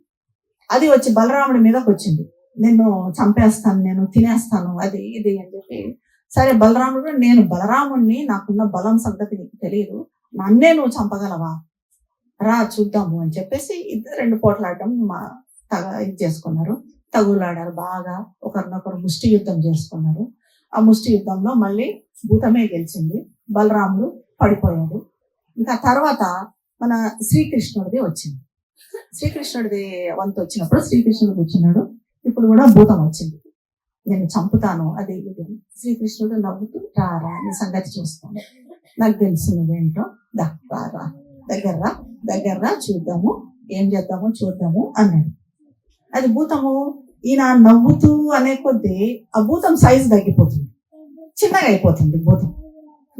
అది వచ్చి బలరాముడి మీదకి వచ్చింది, నిన్ను చంపేస్తాను, నేను తినేస్తాను, అది ఇది అని చెప్పి. సరే బలరాముడు, నేను బలరాముడిని, నాకున్న బలం సంగతి నీకు తెలియదు, నన్నే నువ్వు చంపగలవా, రా చూద్దాము అని చెప్పేసి ఇద్దరు 2 పోట్లాడడం ఇది చేసుకున్నారు, తగులాడారు బాగా, ఒకరినొకరు ముష్టి యుద్ధం చేసుకున్నారు. ఆ ముష్టి యుద్ధంలో మళ్ళీ భూతమే గెలిచింది, బలరాముడు పడిపోయాడు. ఇంకా తర్వాత మన శ్రీకృష్ణుడిది వచ్చింది. శ్రీకృష్ణుడిది వంతు వచ్చినప్పుడు శ్రీకృష్ణుడు కూర్చున్నాడు. ఇప్పుడు కూడా భూతం వచ్చింది, నేను చంపుతాను అది ఇది. శ్రీకృష్ణుడు నవ్వుతూ, రారా నీ సంగతి చూస్తాను, నాకు తెలుసు నువ్వేంటో, రా దగ్గర చూద్దాము, ఏం చేద్దామో చూద్దాము అన్నాడు. అది భూతము. ఈయన నవ్వుతూ అనే కొద్దీ ఆ భూతం సైజు తగ్గిపోతుంది, చిన్నగా అయిపోతుంది భూతం,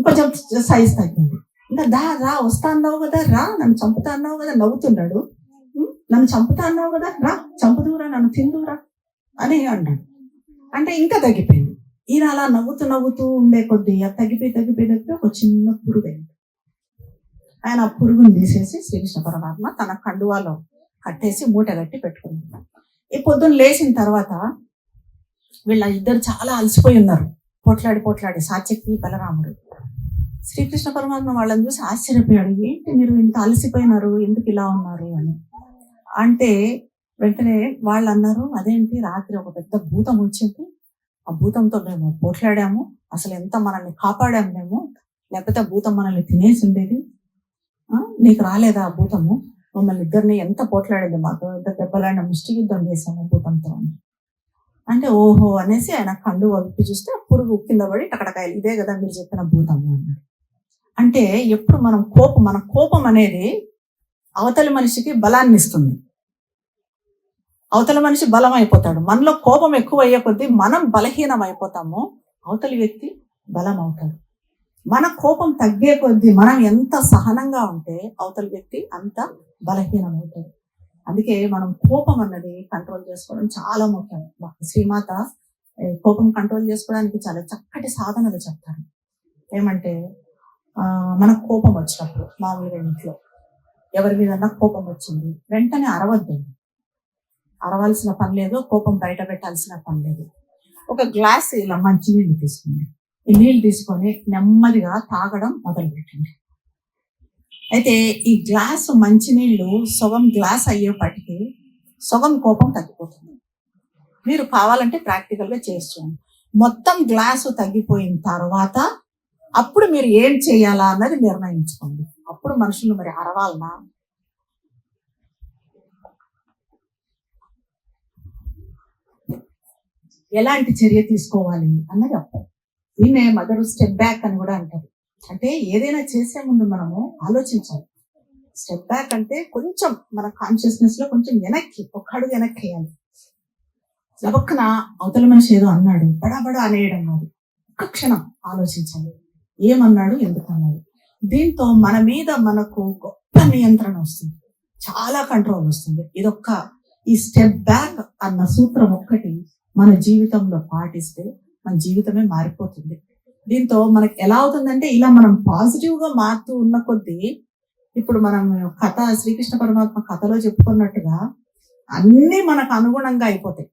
కొంచెం సైజు తగ్గింది. ఇంకా రా వస్తా అన్నావు కదా, రా నన్ను చంపుతా అన్నావు కదా, నవ్వుతున్నాడు, నన్ను చంపుతా అన్నావు కదా, రా చంపుదురా, నన్ను తిందురా అని అన్నాడు. అంటే ఇంకా తగ్గిపోయింది. ఈయన అలా నవ్వుతూ ఉండే కొద్దీ తగ్గిపోయి ఒక చిన్న పురుగు అయింది. ఆయన ఆ పురుగుని తీసేసి శ్రీకృష్ణ పరమాత్మ తన కండువాలో కట్టేసి మూట కట్టి పెట్టుకున్నాడు. ఈ పొద్దున్న లేచిన తర్వాత వీళ్ళ ఇద్దరు చాలా అలసిపోయి ఉన్నారు, పోట్లాడి సాత్యకి బలరాముడు. శ్రీకృష్ణ పరమాత్మ వాళ్ళని చూసి ఆశ్చర్యపోయాడు, ఏంటి మీరు ఇంత అలసిపోయినారు, ఎందుకు ఇలా ఉన్నారు అని. అంటే వెంటనే వాళ్ళు అన్నారు, అదేంటి రాత్రి ఒక పెద్ద భూతం వచ్చింది, ఆ భూతంతో మేము పోట్లాడాము, అసలు ఎంత మనల్ని కాపాడాము మేము, లేకపోతే ఆ భూతం మనల్ని తినేసి ఉండేది, నీకు రాలేదా ఆ భూతము, మమ్మల్ని ఇద్దరిని ఎంత పోట్లాడేది, మాతో ఎంత దెబ్బలాడిన ముష్టి యుద్ధం చేశాము భూతంతో అని. అంటే ఓహో అనేసి ఆయన కండు వలిపి చూస్తే పురుగు కింద పడి టకటకాయలు, ఇదే కదా మీరు చెప్పిన భూతము అన్నాడు. అంటే ఎప్పుడు మన కోపం అనేది అవతలి మనిషికి బలాన్ని ఇస్తుంది. అవతల మనిషి బలం అయిపోతాడు. మనలో కోపం ఎక్కువ అయ్యే కొద్దీ మనం బలహీనం అయిపోతాము, అవతలి వ్యక్తి బలం అవుతాడు. మన కోపం తగ్గే కొద్దీ మనం ఎంత సహనంగా ఉంటే అవతలి వ్యక్తి అంత బలహీనం అవుతాడు. అందుకే మనం కోపం అన్నది కంట్రోల్ చేసుకోవడం చాలా ముఖ్యం. శ్రీమాత కోపం కంట్రోల్ చేసుకోవడానికి చాలా చక్కటి సాధనలు చెప్తారు. ఏమంటే మనకు కోపం వచ్చినప్పుడు మామూలుగా ఇంట్లో ఎవరి మీద కోపం వచ్చింది వెంటనే అరవద్దండి. అరవాల్సిన పని లేదు, కోపం బయట పెట్టాల్సిన పని లేదు. ఒక గ్లాస్ ఇలా మంచి నీళ్ళు తీసుకోండి. ఈ నీళ్ళు తీసుకొని నెమ్మదిగా తాగడం మొదలు పెట్టండి. అయితే ఈ గ్లాసు మంచినీళ్ళు సగం గ్లాస్ అయ్యేపటికి సగం కోపం తగ్గిపోతుంది. మీరు కావాలంటే ప్రాక్టికల్గా చేస్తుంది. మొత్తం గ్లాసు తగ్గిపోయిన తర్వాత అప్పుడు మీరు ఏం చేయాలా అన్నది నిర్ణయించుకోండి. అప్పుడు మనుషులు మరి అరవాలనా, ఎలాంటి చర్య తీసుకోవాలి అన్నది అప్పుడు దీన్నే మదర్ స్టెప్ బ్యాక్ అని కూడా అంటారు. అంటే ఏదైనా చేసే ముందు మనము ఆలోచించాలి. స్టెప్ బ్యాక్ అంటే కొంచెం మన కాన్షియస్నెస్ లో కొంచెం వెనక్కి, ఒక అడుగు వెనక్కి వేయాలి. లబక్కన అవతల మనిషి ఏదో అన్నాడు, బడాబడా అనేయడం కాదు. ఒక్క క్షణం ఆలోచించాలి, ఏమన్నాడు, ఎందుకు అన్నాడు. దీంతో మన మీద మనకు గొప్ప నియంత్రణ వస్తుంది, చాలా కంట్రోల్ వస్తుంది. ఈ స్టెప్ బ్యాక్ అన్న సూత్రం ఒక్కటి మన జీవితంలో పాటిస్తే మన జీవితమే మారిపోతుంది. దీంతో మనకి ఎలా అవుతుందంటే ఇలా మనం పాజిటివ్ గా మారుతూ ఉన్న కొద్దీ ఇప్పుడు మనం కథ శ్రీకృష్ణ పరమాత్మ కథలో చెప్పుకున్నట్టుగా అన్ని మనకు అనుగుణంగా అయిపోతాయి.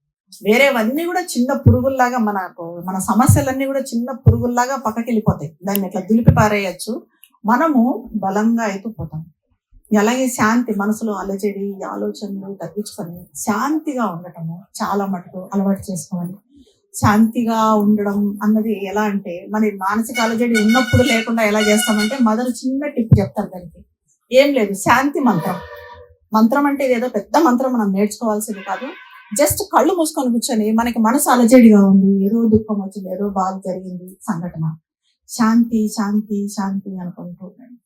వేరేవన్నీ కూడా చిన్న పురుగుల్లాగా మన సమస్యలన్నీ కూడా చిన్న పురుగుల్లాగా పక్కకి వెళ్ళిపోతాయి. దాన్ని ఇట్లా దులిపి పారేయచ్చు, మనము బలంగా అయిపోతాం. అలాగే శాంతి, మనసులో అలజడి ఆలోచనలు తగ్గించుకొని శాంతిగా ఉండటము చాలా మటుకు అలవాటు చేసుకోవాలి. శాంతిగా ఉండడం అన్నది ఎలా అంటే, మన మానసిక అలజడి ఉన్నప్పుడు లేకుండా ఎలా చేస్తామంటే మదర్ చిన్న టిప్ చెప్తారు దానికి. ఏం లేదు, శాంతి మంత్రం. మంత్రం అంటే ఏదో పెద్ద మంత్రం మనం నేర్చుకోవాల్సింది కాదు. జస్ట్ కళ్ళు మూసుకొని కూర్చొని మనకి మనసు అలజడిగా ఉంది, ఏదో దుఃఖం వచ్చింది, ఏదో బాధ జరిగింది సంఘటన, శాంతి శాంతి శాంతి అనుకుంటూ ఉండండి.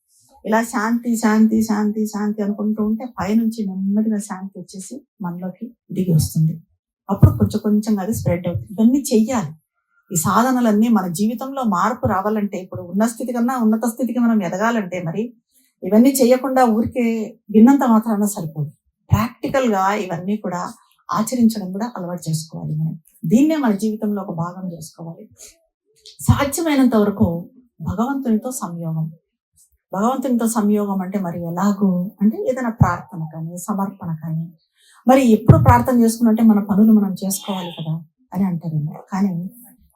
ఇలా శాంతి శాంతి శాంతి శాంతి అనుకుంటూ ఉంటే పైనుంచి నెమ్మదిగా శాంతి వచ్చేసి మనలోకి దిగి వస్తుంది. అప్పుడు కొంచెం కొంచెం అది స్ప్రెడ్ అవుతుంది. ఇవన్నీ చెయ్యాలి. ఈ సాధనలన్నీ మన జీవితంలో మార్పు రావాలంటే, ఇప్పుడు ఉన్న స్థితి కన్నా ఉన్నత స్థితికి మనం ఎదగాలంటే మరి ఇవన్నీ చేయకుండా ఊరికే విన్నంత మాత్రాన సరిపోదు. ప్రాక్టికల్ గా ఇవన్నీ కూడా ఆచరించడం కూడా అలవాటు చేసుకోవాలి. మనం దీన్నే మన జీవితంలో ఒక భాగం చేసుకోవాలి. సాధ్యమైనంత వరకు భగవంతునితో సంయోగం. భగవంతునితో సంయోగం అంటే మరి ఎలాగో అంటే ఏదైనా ప్రార్థన కానీ సమర్పణ కానీ, మరి ఎప్పుడు ప్రార్థన చేసుకున్నట్టే మన పనులు మనం చేసుకోవాలి కదా అని అంటారు. కానీ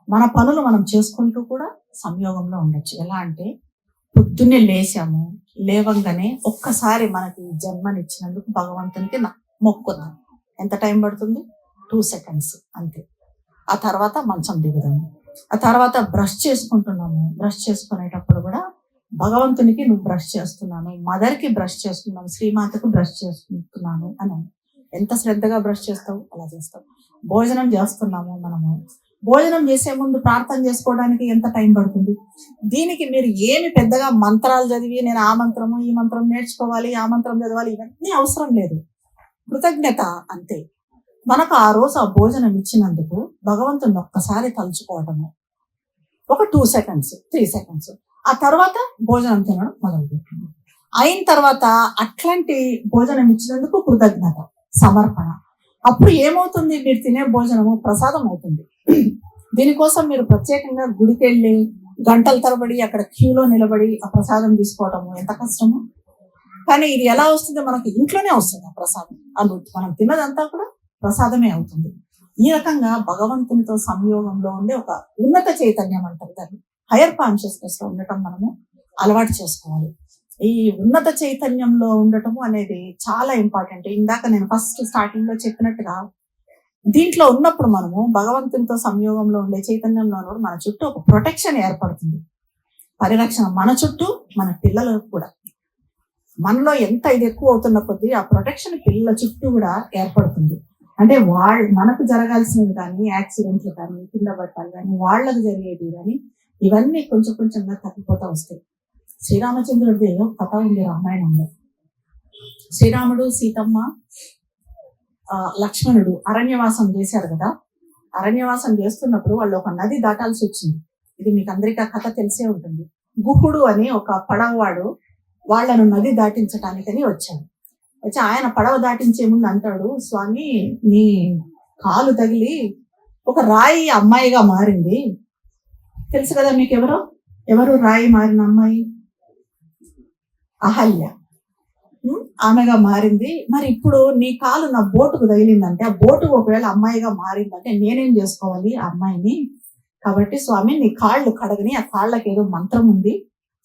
మన పనులు మనం చేసుకుంటూ కూడా సంయోగంలో ఉండొచ్చు. ఎలా అంటే పొద్దున్నే లేచాము, లేవంగానే ఒక్కసారి మనకి జన్మనిచ్చినందుకు భగవంతునికి మొక్కుదాం. ఎంత టైం పడుతుంది? 2 seconds అంతే. ఆ తర్వాత మంచం దిగుదాము. ఆ తర్వాత బ్రష్ చేసుకుంటున్నాము, బ్రష్ చేసుకునేటప్పుడు కూడా భగవంతునికి నువ్వు బ్రష్ చేస్తున్నాను, మదర్కి బ్రష్ చేస్తున్నాను, శ్రీమాతకు బ్రష్ చేసుకుంటున్నాను అని. ఎంత శ్రద్ధగా బ్రష్ చేస్తావు అలా చేస్తావు. భోజనం చేస్తున్నాము, మనము భోజనం చేసే ముందు ప్రార్థన చేసుకోవడానికి ఎంత టైం పడుతుంది? దీనికి మీరు ఏమి పెద్దగా మంత్రాలు చదివి నేను ఆ మంత్రము ఈ మంత్రం నేర్చుకోవాలి, ఆ మంత్రం చదవాలి, ఇవన్నీ అవసరం లేదు. కృతజ్ఞత అంతే. మనకు ఆ రోజు ఆ భోజనం ఇచ్చినందుకు భగవంతుని ఒక్కసారి తలుచుకోవటము, ఒక 2 seconds 3 seconds. ఆ తర్వాత భోజనం తినడం మొదలుపెట్టింది. అయిన తర్వాత అట్లాంటి భోజనం ఇచ్చినందుకు కృతజ్ఞత, సమర్పణ. అప్పుడు ఏమవుతుంది? మీరు తినే భోజనము ప్రసాదం అవుతుంది. దీనికోసం మీరు ప్రత్యేకంగా గుడికి వెళ్ళి గంటల తరబడి అక్కడ క్యూలో నిలబడి ఆ ప్రసాదం తీసుకోవటము ఎంత కష్టము. కానీ ఇది ఎలా వస్తుంది? మనకి ఇంట్లోనే వస్తుంది ఆ ప్రసాదం. మనం తిన్నదంతా కూడా ప్రసాదమే అవుతుంది. ఈ రకంగా భగవంతునితో సంయోగంలో ఉండే ఒక ఉన్నత చైతన్యం అంటారు దాన్ని, హైయర్ కాన్షియస్నెస్ లో ఉండటం మనము అలవాటు చేసుకోవాలి. ఈ ఉన్నత చైతన్యంలో ఉండటము అనేది చాలా ఇంపార్టెంట్. ఇందాక నేను ఫస్ట్ స్టార్టింగ్ లో చెప్పినట్టుగా దీంట్లో ఉన్నప్పుడు మనము భగవంతునితో సంయోగంలో ఉండే చైతన్యంలో ఉన్నప్పుడు మన చుట్టూ ఒక ప్రొటెక్షన్ ఏర్పడుతుంది, పరిరక్షణ. మన చుట్టూ మన పిల్లలకు కూడా, మనలో ఎంత ఇది ఎక్కువ అవుతున్న కొద్దీ ఆ ప్రొటెక్షన్ పిల్లల చుట్టూ కూడా ఏర్పడుతుంది. అంటే మనకు జరగాల్సినవి కానీ, యాక్సిడెంట్లు కానీ, కింద పట్టాలు కానీ, వాళ్ళకు జరిగేవి కానీ, ఇవన్నీ కొంచెం కొంచెంగా తగ్గిపోతూ వస్తాయి. శ్రీరామచంద్రుడిది కథ ఉంది రామాయణంలో. శ్రీరాముడు, సీతమ్మ, లక్ష్మణుడు అరణ్యవాసం చేశారు కదా. అరణ్యవాసం చేస్తున్నప్పుడు వాళ్ళు ఒక నది దాటాల్సి వచ్చింది. ఇది మీకు అందరికీ ఆ కథ తెలిసే ఉంటుంది. గుహుడు అని ఒక పడవవాడు వాళ్ళను నది దాటించటానికని వచ్చాడు. వచ్చి ఆయన పడవ దాటించే ముందు అంటాడు, స్వామి నీ కాలు తగిలి ఒక రాయి అమ్మాయిగా మారింది. తెలుసు కదా మీకు ఎవరు రాయి మారిన అమ్మాయి? అహల్య. ఆమెగా మారింది. మరి ఇప్పుడు నీ కాలు నా బోటుకు తగిలిందంటే, ఆ బోటు ఒకవేళ అమ్మాయిగా మారిందంటే నేనేం చేసుకోవాలి ఆ అమ్మాయిని? కాబట్టి స్వామి నీ కాళ్ళు కడగని, ఆ కాళ్ళకి ఏదో మంత్రం ఉంది,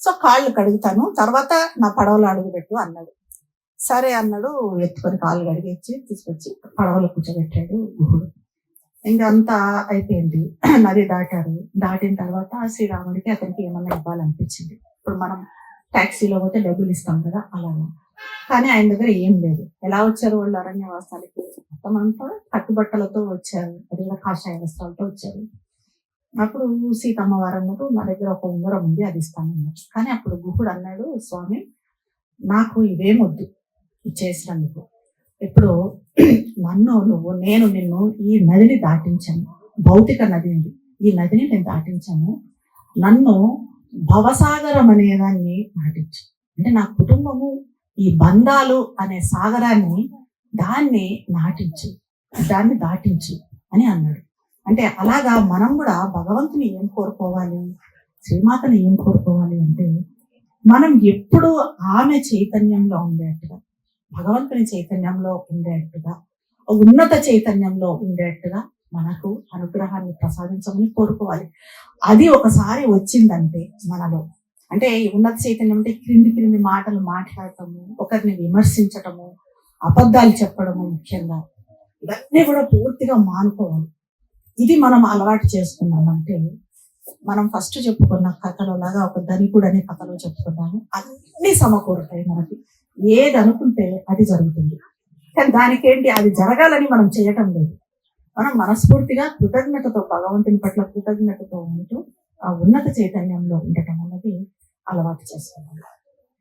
సో కాళ్ళు కడుగుతాను, తర్వాత నా పడవలో అడుగు పెట్టు అన్నాడు. సరే అన్నాడు. ఎత్తుకొని కాళ్ళు కడిగించి తీసుకొచ్చి పడవలో కూర్చోబెట్టాడు గుహుడు. ఇంకా అంతా అయిపోయింది. నది దాటారు. దాటిన తర్వాత శ్రీరాముడికి అతనికి ఏమన్నా ఇవ్వాలనిపించింది. ఇప్పుడు మనం ట్యాక్సీలో పోతే డబ్బులు ఇస్తాం కదా, అలాగా. కానీ ఆయన దగ్గర ఏం లేదు. ఎలా వచ్చారు వాళ్ళు అరణ్యవాసానికి? మొత్తం అంతా కట్టుబట్టలతో వచ్చారు, అదే కాషాయ వస్త్రాలతో వచ్చారు. అప్పుడు సీతమ్మ వారు అన్నారు, నా దగ్గర ఒక ఉంగరం ఉంది, అది ఇస్తానన్నారు. కానీ అప్పుడు గుహుడు అన్నాడు, స్వామి నాకు ఇవేమొద్దు చేసినందుకు. ఇప్పుడు నేను నిన్ను ఈ నదిని దాటించాను, భౌతిక నది ఉంది, ఈ నదిని నేను దాటించాను, నన్ను భవసాగరం అనేదాన్ని దాటించు. అంటే నా కుటుంబము, ఈ బంధాలు అనే సాగరాన్ని దాన్ని దాన్ని దాటించు అని అన్నాడు. అంటే అలాగా మనం కూడా భగవంతుని ఏం కోరుకోవాలి, శ్రీమాతని ఏం కోరుకోవాలి అంటే, మనం ఎప్పుడు ఆమె చైతన్యంలో ఉండేట్టుగా, భగవంతుని చైతన్యంలో ఉండేట్టుగా, ఉన్నత చైతన్యంలో ఉండేట్టుగా మనకు అనుగ్రహాన్ని ప్రసాదించమని కోరుకోవాలి. అది ఒకసారి వచ్చిందంటే మనలో, అంటే ఉన్నత చైతన్యం అంటే క్రింది మాటలు మాట్లాడటము, ఒకరిని విమర్శించటము, అబద్ధాలు చెప్పడము, ముఖ్యంగా ఇవన్నీ కూడా పూర్తిగా మానుకోవాలి. ఇది మనం అలవాటు చేసుకున్నామంటే, మనం ఫస్ట్ చెప్పుకున్న కథలో లాగా ఒక ధనికుడు అనే కథలో చెప్పుకున్నాము, అన్ని సమకూరుతాయి. మనకి ఏది అనుకుంటే అది జరుగుతుంది. కానీ దానికేంటి, అది జరగాలని మనం చేయటం లేదు. మనం మనస్ఫూర్తిగా కృతజ్ఞతతో, భగవంతుని పట్ల కృతజ్ఞతతో ఉంటూ ఆ ఉన్నత చైతన్యంలో ఉండటం అన్నది అలవాటు చేసుకున్నాం.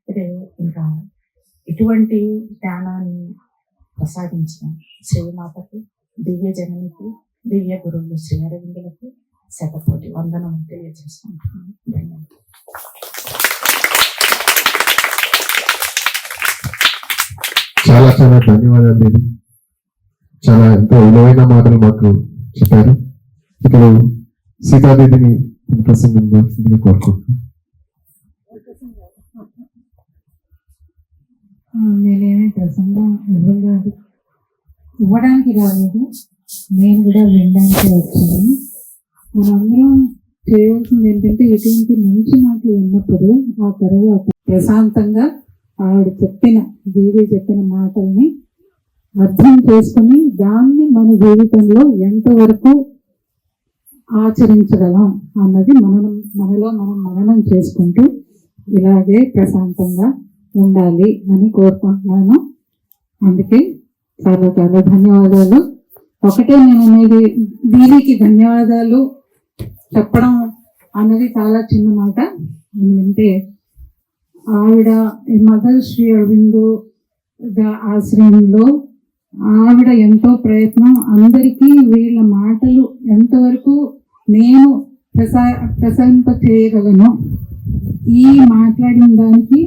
ఇది ఇంకా ఇటువంటి జ్ఞానాన్ని ప్రసాదించిన శ్రీమాతకి, దివ్య జననికి, దివ్య గురువులు శ్రీ అరవిందులకు శతకోటి వందనం తెలియజేసుకుంటున్నాను. ధన్యవాదాలు. చాలా చాలా ధన్యవాదాలు దేవి. చాలా ఎంతో విలువైన మాటలు మాకు చెప్పారు. ఇప్పుడు సీతాదేవిని ప్రసంగంగా కోరుకుంటున్నాను. నేనేమి ప్రసంగం ఇవ్వడానికి రాలేదు, నేను కూడా వినడానికి వచ్చాను. మనందరం చేయవలసింది ఏంటంటే, ఇటువంటి మంచి మాటలు ఉన్నప్పుడు ఆ తర్వాత ప్రశాంతంగా ఆవిడ దేవి చెప్పిన మాటల్ని అర్థం చేసుకుని దాన్ని మన జీవితంలో ఎంతవరకు ఆచరించగలం అన్నది మనలో మనం మననం చేసుకుంటూ ఇలాగే ప్రశాంతంగా ఉండాలి అని కోరుకుంటున్నాను. అందుకే చాలా చాలా ధన్యవాదాలు. ఒకటే నేను అనేది, దీనికి ధన్యవాదాలు చెప్పడం అన్నది చాలా చిన్న మాట. ఎందుకంటే ఆవిడ మదర్ శ్రీ అరవిందో ఆశ్రయంలో ఆవిడ ఎంతో ప్రయత్నం, అందరికీ వీళ్ళ మాటలు ఎంతవరకు నేను ప్రసరింప చేయగలను, ఈ మాట్లాడిన దానికి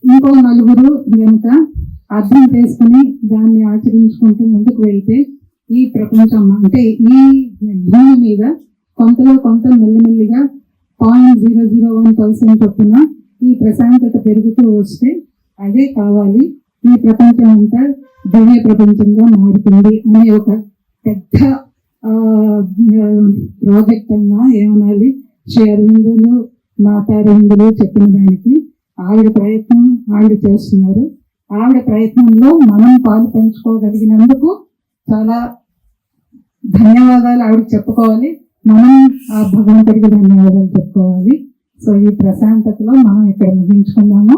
ఇంకో నలుగురు కనుక అర్థం చేసుకుని దాన్ని ఆచరించుకుంటూ ముందుకు వెళ్తే ఈ ప్రపంచం అంటే ఈ భూమి మీద కొంతలో కొంత మెల్లిమెల్లిగా 0.001% చొప్పున ఈ ప్రశాంతత పెరుగుతూ వస్తే అదే కావాలి, ఈ ప్రపంచం అంతా దివ్య ప్రపంచంగా మారుతుంది అనే ఒక పెద్ద ప్రాజెక్ట్ అన్నా ఏమనాలి, శ్రీ అరవిందులు మాతా అరవిందులు చెప్పిన దానికి ఆవిడ ప్రయత్నం ఆవిడ చేస్తున్నారు. ఆవిడ ప్రయత్నంలో మనం పాలు పంచుకోగలిగినందుకు చాలా ధన్యవాదాలు ఆవిడ చెప్పుకోవాలి, మనం ఆ భగవంతుడికి ధన్యవాదాలు చెప్పుకోవాలి. సో ఈ ప్రశాంతతలో మనం ఇక్కడ ముగించుకున్నాము.